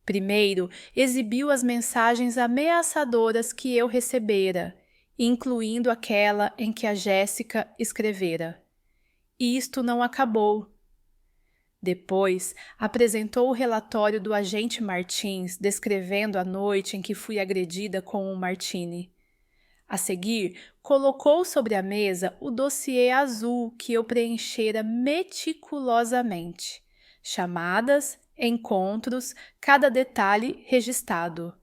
Primeiro, exibiu as mensagens ameaçadoras que eu recebera, incluindo aquela em que a Jéssica escrevera. Isto não acabou. Depois, apresentou o relatório do agente Martins, descrevendo a noite em que fui agredida com um martini. A seguir, colocou sobre a mesa o dossiê azul que eu preenchera meticulosamente. Chamadas, encontros, cada detalhe registrado.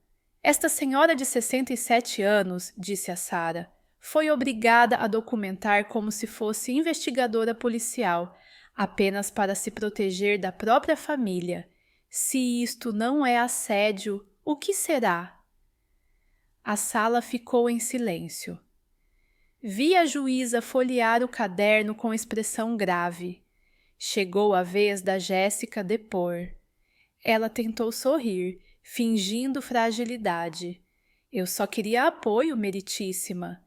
Esta senhora de 67 anos, disse a Sarah, foi obrigada a documentar como se fosse investigadora policial, apenas para se proteger da própria família. Se isto não é assédio, o que será? A sala ficou em silêncio. Vi a juíza folhear o caderno com expressão grave. Chegou a vez da Jéssica depor. Ela tentou sorrir, fingindo fragilidade. Eu só queria apoio, meritíssima.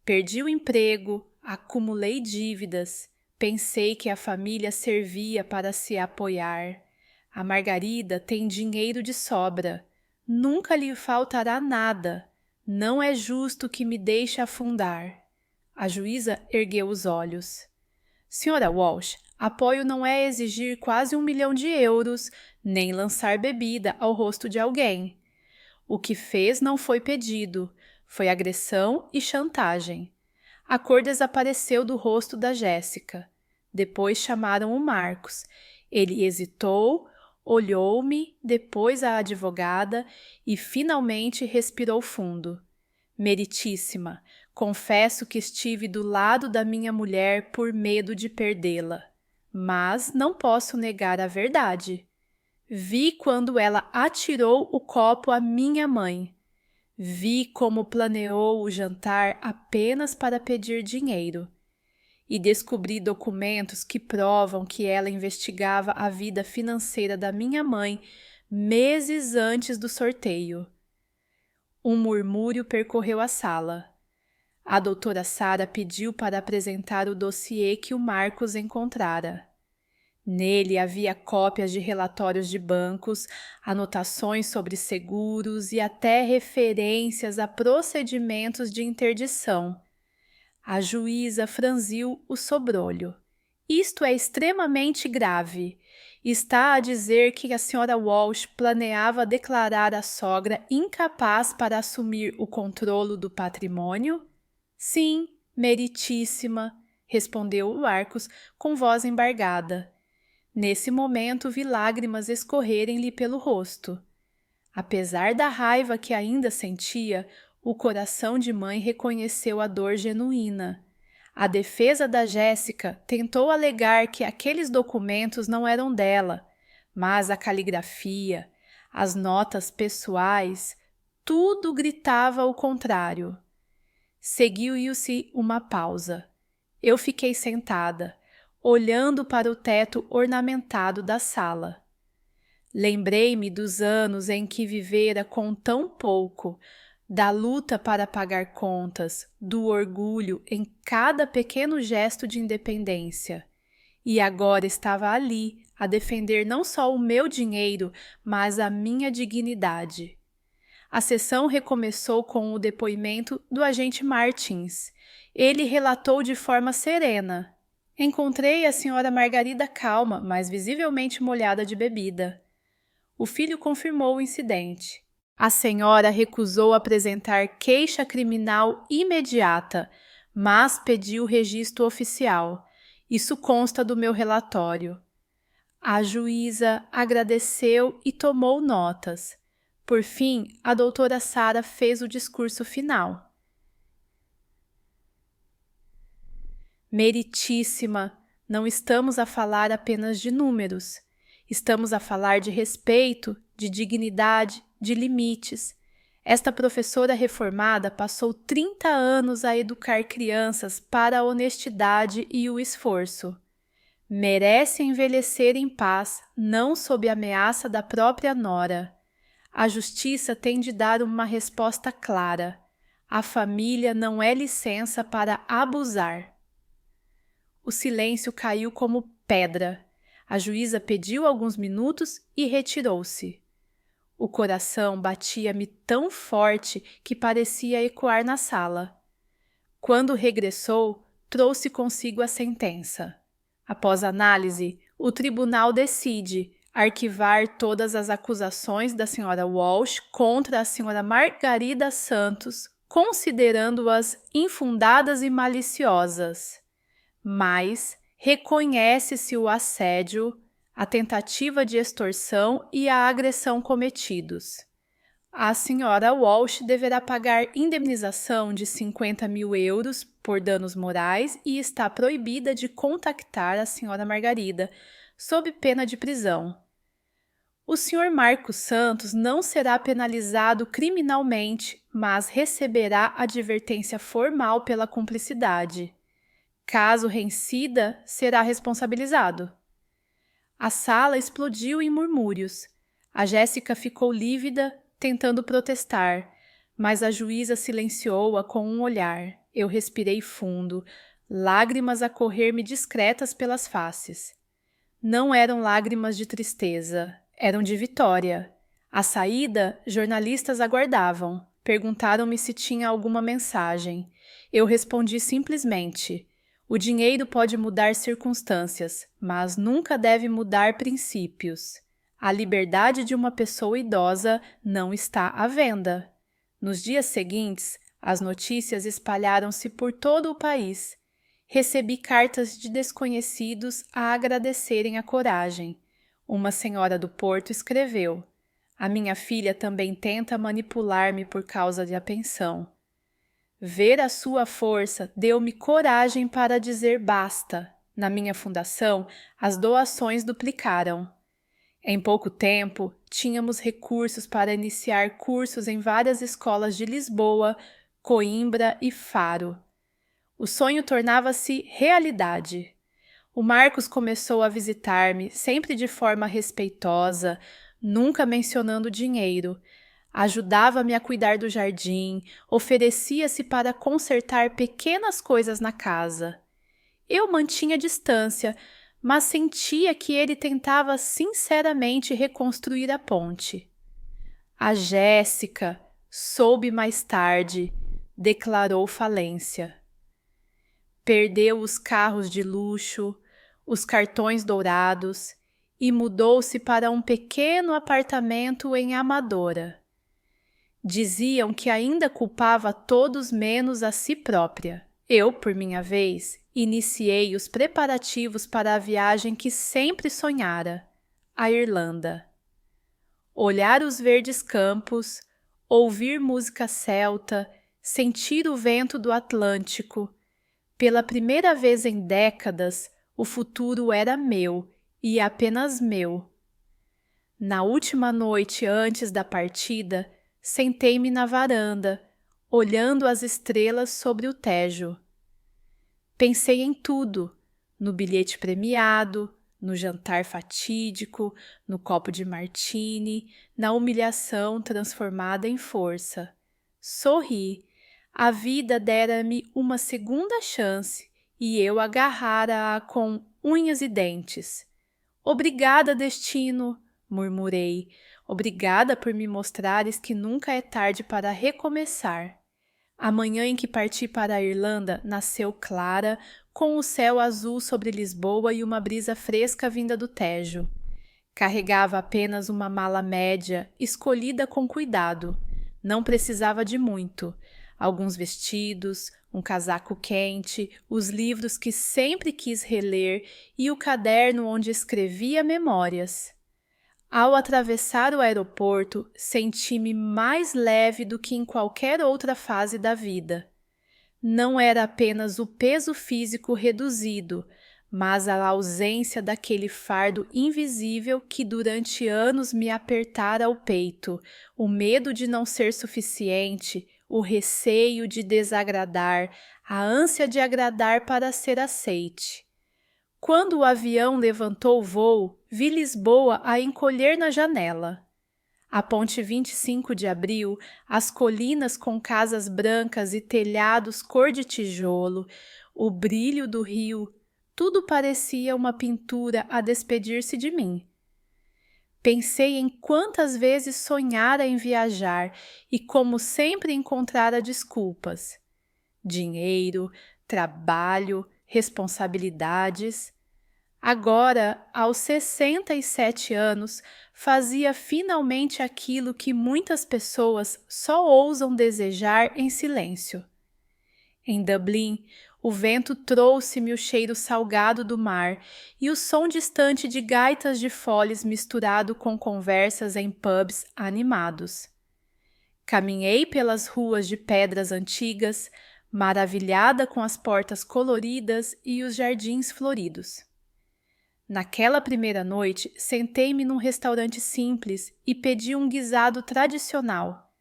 Perdi o emprego, acumulei dívidas. Pensei que a família servia para se apoiar. A Margarida tem dinheiro de sobra. Nunca lhe faltará nada. Não é justo que me deixe afundar. A juíza ergueu os olhos. Senhora Walsh, apoio não é exigir quase 1 milhão de euros, nem lançar bebida ao rosto de alguém. O que fez não foi pedido, foi agressão e chantagem. A cor desapareceu do rosto da Jéssica. Depois chamaram o Marcos. Ele hesitou, olhou-me, depois a advogada e finalmente respirou fundo. Meritíssima, confesso que estive do lado da minha mulher por medo de perdê-la, mas não posso negar a verdade. Vi quando ela atirou o copo à minha mãe. Vi como planeou o jantar apenas para pedir dinheiro. E descobri documentos que provam que ela investigava a vida financeira da minha mãe meses antes do sorteio. Um murmúrio percorreu a sala. A doutora Sarah pediu para apresentar o dossiê que o Marcos encontrara. Nele havia cópias de relatórios de bancos, anotações sobre seguros e até referências a procedimentos de interdição. A juíza franziu o sobrolho. Isto é extremamente grave. Está a dizer que a senhora Walsh planeava declarar a sogra incapaz para assumir o controlo do patrimônio? Sim, meritíssima, respondeu o Arcos com voz embargada. Nesse momento vi lágrimas escorrerem-lhe pelo rosto. Apesar da raiva que ainda sentia, o coração de mãe reconheceu a dor genuína. A defesa da Jéssica tentou alegar que aqueles documentos não eram dela, mas a caligrafia, as notas pessoais, tudo gritava o contrário. Seguiu-se uma pausa. Eu fiquei sentada, olhando para o teto ornamentado da sala. Lembrei-me dos anos em que vivera com tão pouco, da luta para pagar contas, do orgulho em cada pequeno gesto de independência. E agora estava ali, a defender não só o meu dinheiro, mas a minha dignidade. A sessão recomeçou com o depoimento do agente Martins. Ele relatou de forma serena. Encontrei a senhora Margarida calma, mas visivelmente molhada de bebida. O filho confirmou o incidente. A senhora recusou apresentar queixa criminal imediata, mas pediu registro oficial. Isso consta do meu relatório. A juíza agradeceu e tomou notas. Por fim, a doutora Sara fez o discurso final. Meritíssima, não estamos a falar apenas de números. Estamos a falar de respeito, de dignidade, de limites. Esta professora reformada passou 30 anos a educar crianças para a honestidade e o esforço. Merece envelhecer em paz, não sob a ameaça da própria nora. A justiça tem de dar uma resposta clara. A família não é licença para abusar. O silêncio caiu como pedra. A juíza pediu alguns minutos e retirou-se. O coração batia-me tão forte que parecia ecoar na sala. Quando regressou, trouxe consigo a sentença. Após análise, o tribunal decide arquivar todas as acusações da senhora Walsh contra a senhora Margarida Santos, considerando-as infundadas e maliciosas. Mas reconhece-se o assédio, a tentativa de extorsão e a agressão cometidos. A senhora Walsh deverá pagar indemnização de 50.000 euros por danos morais e está proibida de contactar a senhora Margarida, sob pena de prisão. O senhor Marcos Santos não será penalizado criminalmente, mas receberá advertência formal pela cumplicidade. Caso reincida, será responsabilizado. A sala explodiu em murmúrios. A Jéssica ficou lívida, tentando protestar, mas a juíza silenciou-a com um olhar. Eu respirei fundo, lágrimas a correr-me discretas pelas faces. Não eram lágrimas de tristeza, eram de vitória. À saída, jornalistas aguardavam. Perguntaram-me se tinha alguma mensagem. Eu respondi simplesmente: o dinheiro pode mudar circunstâncias, mas nunca deve mudar princípios. A liberdade de uma pessoa idosa não está à venda. Nos dias seguintes, as notícias espalharam-se por todo o país. Recebi cartas de desconhecidos a agradecerem a coragem. Uma senhora do Porto escreveu: a minha filha também tenta manipular-me por causa da pensão. Ver a sua força deu-me coragem para dizer basta. Na minha fundação, as doações duplicaram. Em pouco tempo, tínhamos recursos para iniciar cursos em várias escolas de Lisboa, Coimbra e Faro. O sonho tornava-se realidade. O Marcos começou a visitar-me, sempre de forma respeitosa, nunca mencionando dinheiro. Ajudava-me a cuidar do jardim, oferecia-se para consertar pequenas coisas na casa. Eu mantinha distância, mas sentia que ele tentava sinceramente reconstruir a ponte. A Jéssica, soube mais tarde, declarou falência. Perdeu os carros de luxo, os cartões dourados e mudou-se para um pequeno apartamento em Amadora. Diziam que ainda culpava todos menos a si própria. Eu, por minha vez, iniciei os preparativos para a viagem que sempre sonhara, a Irlanda. Olhar os verdes campos, ouvir música celta, sentir o vento do Atlântico. Pela primeira vez em décadas, o futuro era meu e apenas meu. Na última noite antes da partida, sentei-me na varanda, olhando as estrelas sobre o Tejo. Pensei em tudo, no bilhete premiado, no jantar fatídico, no copo de martini, na humilhação transformada em força. Sorri. A vida dera-me uma segunda chance e eu agarrara-a com unhas e dentes. Obrigada, destino, murmurei. Obrigada por me mostrares que nunca é tarde para recomeçar. A manhã em que parti para a Irlanda nasceu clara, com o céu azul sobre Lisboa e uma brisa fresca vinda do Tejo. Carregava apenas uma mala média, escolhida com cuidado. Não precisava de muito. Alguns vestidos, um casaco quente, os livros que sempre quis reler e o caderno onde escrevia memórias. Ao atravessar o aeroporto, senti-me mais leve do que em qualquer outra fase da vida. Não era apenas o peso físico reduzido, mas a ausência daquele fardo invisível que durante anos me apertara o peito, o medo de não ser suficiente, o receio de desagradar, a ânsia de agradar para ser aceite. Quando o avião levantou o voo, vi Lisboa a encolher na janela. A ponte 25 de abril, as colinas com casas brancas e telhados cor de tijolo, o brilho do rio, tudo parecia uma pintura a despedir-se de mim. Pensei em quantas vezes sonhara em viajar e como sempre encontrara desculpas. Dinheiro, trabalho, responsabilidades. Agora, aos 67 anos, fazia finalmente aquilo que muitas pessoas só ousam desejar em silêncio. Em Dublin, o vento trouxe-me o cheiro salgado do mar e o som distante de gaitas de foles misturado com conversas em pubs animados. Caminhei pelas ruas de pedras antigas, maravilhada com as portas coloridas e os jardins floridos. Naquela primeira noite, sentei-me num restaurante simples e pedi um guisado tradicional.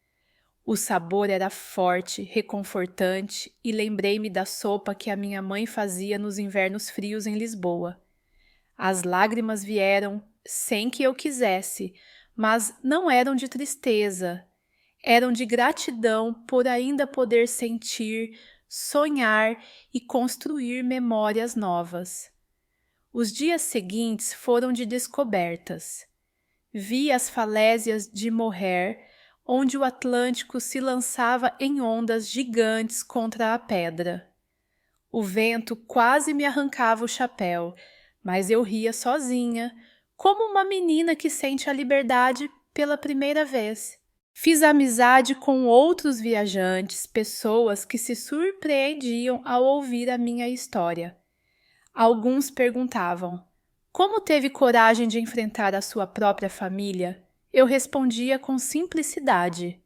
O sabor era forte, reconfortante e lembrei-me da sopa que a minha mãe fazia nos invernos frios em Lisboa. As lágrimas vieram sem que eu quisesse, mas não eram de tristeza. Eram de gratidão por ainda poder sentir, sonhar e construir memórias novas. Os dias seguintes foram de descobertas. Vi as falésias de Moher, onde o Atlântico se lançava em ondas gigantes contra a pedra. O vento quase me arrancava o chapéu, mas eu ria sozinha, como uma menina que sente a liberdade pela primeira vez. Fiz amizade com outros viajantes, pessoas que se surpreendiam ao ouvir a minha história. Alguns perguntavam: como teve coragem de enfrentar a sua própria família? Eu respondia com simplicidade: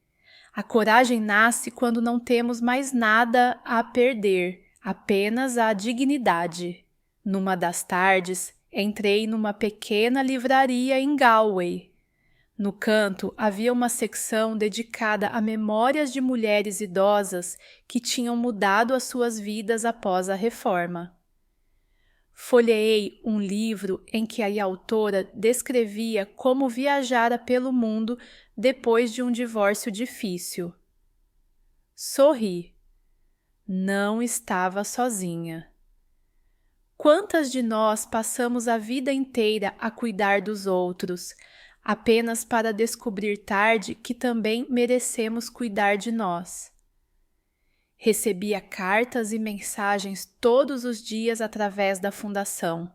a coragem nasce quando não temos mais nada a perder, apenas a dignidade. Numa das tardes, entrei numa pequena livraria em Galway. No canto havia uma secção dedicada a memórias de mulheres idosas que tinham mudado as suas vidas após a reforma. Folheei um livro em que a autora descrevia como viajara pelo mundo depois de um divórcio difícil. Sorri. Não estava sozinha. Quantas de nós passamos a vida inteira a cuidar dos outros, apenas para descobrir tarde que também merecemos cuidar de nós? Recebia cartas e mensagens todos os dias através da fundação.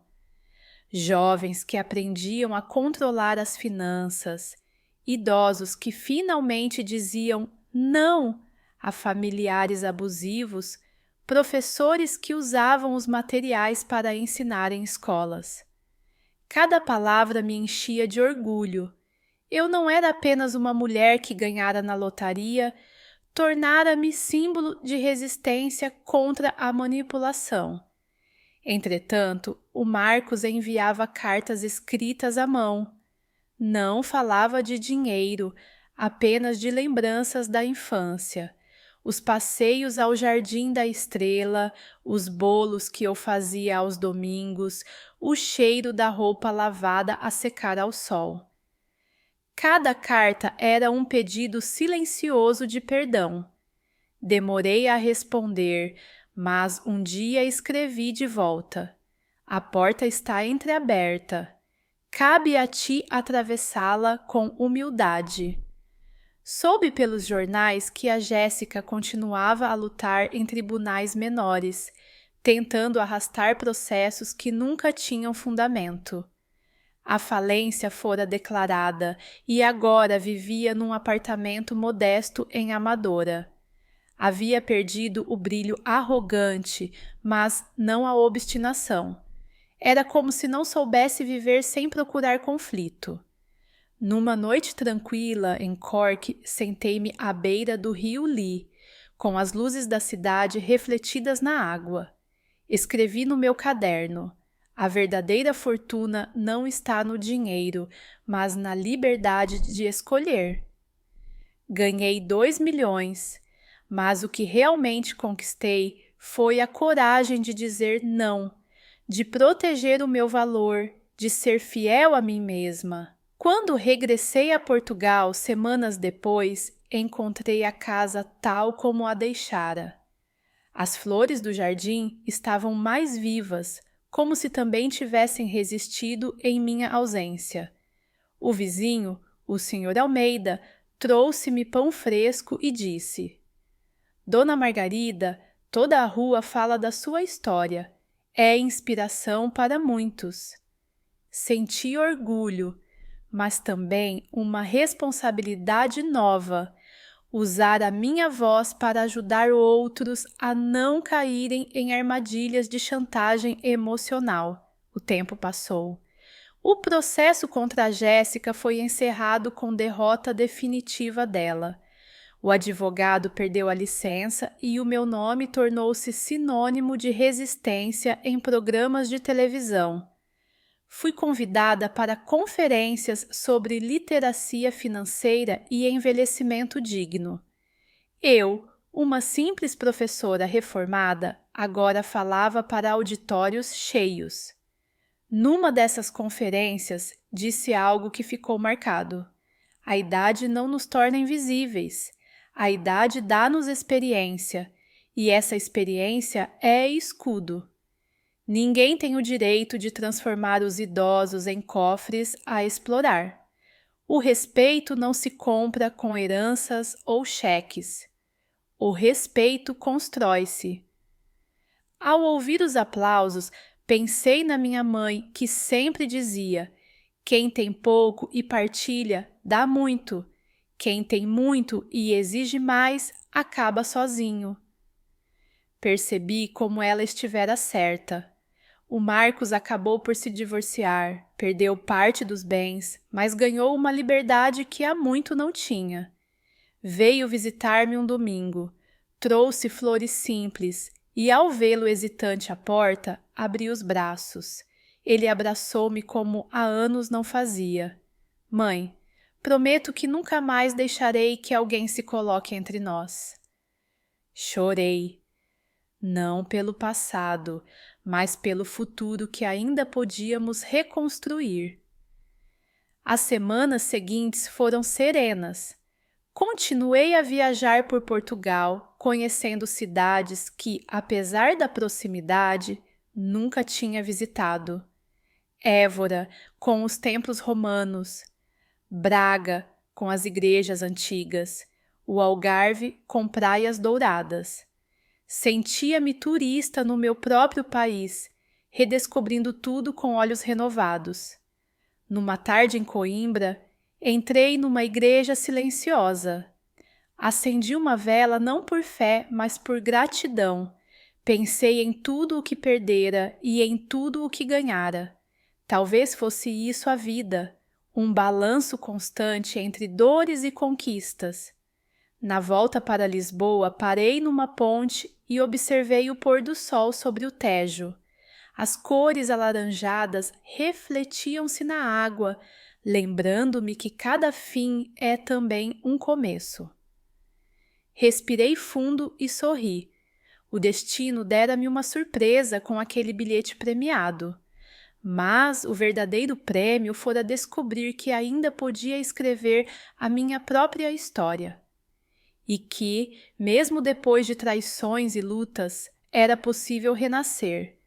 Jovens que aprendiam a controlar as finanças, idosos que finalmente diziam não a familiares abusivos, professores que usavam os materiais para ensinar em escolas. Cada palavra me enchia de orgulho. Eu não era apenas uma mulher que ganhara na lotaria, tornara-me símbolo de resistência contra a manipulação. Entretanto, o Marcos enviava cartas escritas à mão. Não falava de dinheiro, apenas de lembranças da infância. Os passeios ao Jardim da Estrela, os bolos que eu fazia aos domingos, o cheiro da roupa lavada a secar ao sol. Cada carta era um pedido silencioso de perdão. Demorei a responder, mas um dia escrevi de volta. A porta está entreaberta. Cabe a ti atravessá-la com humildade. Soube pelos jornais que a Jéssica continuava a lutar em tribunais menores, tentando arrastar processos que nunca tinham fundamento. A falência fora declarada e agora vivia num apartamento modesto em Amadora. Havia perdido o brilho arrogante, mas não a obstinação. Era como se não soubesse viver sem procurar conflito. Numa noite tranquila, em Cork, sentei-me à beira do rio Lee, com as luzes da cidade refletidas na água. Escrevi no meu caderno: a verdadeira fortuna não está no dinheiro, mas na liberdade de escolher. Ganhei 2 milhões, mas o que realmente conquistei foi a coragem de dizer não, de proteger o meu valor, de ser fiel a mim mesma. Quando regressei a Portugal semanas depois, encontrei a casa tal como a deixara. As flores do jardim estavam mais vivas, como se também tivessem resistido em minha ausência. O vizinho, o Sr. Almeida, trouxe-me pão fresco e disse: Dona Margarida, toda a rua fala da sua história. É inspiração para muitos. Senti orgulho, mas também uma responsabilidade nova, usar a minha voz para ajudar outros a não caírem em armadilhas de chantagem emocional. O tempo passou. O processo contra a Jéssica foi encerrado com derrota definitiva dela. O advogado perdeu a licença e o meu nome tornou-se sinônimo de resistência em programas de televisão. Fui convidada para conferências sobre literacia financeira e envelhecimento digno. Eu, uma simples professora reformada, agora falava para auditórios cheios. Numa dessas conferências, disse algo que ficou marcado. A idade não nos torna invisíveis. A idade dá-nos experiência, e essa experiência é escudo. Ninguém tem o direito de transformar os idosos em cofres a explorar. O respeito não se compra com heranças ou cheques. O respeito constrói-se. Ao ouvir os aplausos, pensei na minha mãe, que sempre dizia: quem tem pouco e partilha, dá muito. Quem tem muito e exige mais, acaba sozinho. Percebi como ela estivera certa. O Marcos acabou por se divorciar, perdeu parte dos bens, mas ganhou uma liberdade que há muito não tinha. Veio visitar-me um domingo, trouxe flores simples e, ao vê-lo hesitante à porta, abri os braços. Ele abraçou-me como há anos não fazia. Mãe, prometo que nunca mais deixarei que alguém se coloque entre nós. Chorei. Não pelo passado, mas pelo futuro que ainda podíamos reconstruir. As semanas seguintes foram serenas. Continuei a viajar por Portugal, conhecendo cidades que, apesar da proximidade, nunca tinha visitado. Évora, com os templos romanos, Braga, com as igrejas antigas, o Algarve, com praias douradas. Sentia-me turista no meu próprio país, redescobrindo tudo com olhos renovados. Numa tarde em Coimbra, entrei numa igreja silenciosa. Acendi uma vela não por fé, mas por gratidão. Pensei em tudo o que perdera e em tudo o que ganhara. Talvez fosse isso a vida, um balanço constante entre dores e conquistas. Na volta para Lisboa, parei numa ponte e observei o pôr do sol sobre o Tejo. As cores alaranjadas refletiam-se na água, lembrando-me que cada fim é também um começo. Respirei fundo e sorri. O destino dera-me uma surpresa com aquele bilhete premiado. Mas o verdadeiro prêmio fora descobrir que ainda podia escrever a minha própria história. E que, mesmo depois de traições e lutas, era possível renascer.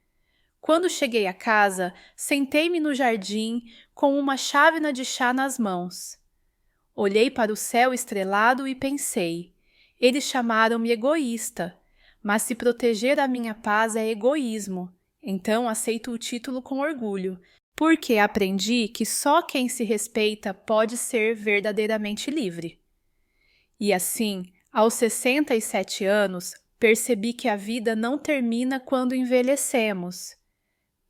Quando cheguei a casa, sentei-me no jardim com uma chávena de chá nas mãos. Olhei para o céu estrelado e pensei: eles chamaram-me egoísta, mas se proteger a minha paz é egoísmo, então aceito o título com orgulho, porque aprendi que só quem se respeita pode ser verdadeiramente livre. E assim, aos 67 anos, percebi que a vida não termina quando envelhecemos.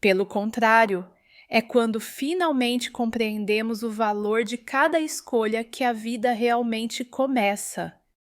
Pelo contrário, é quando finalmente compreendemos o valor de cada escolha que a vida realmente começa.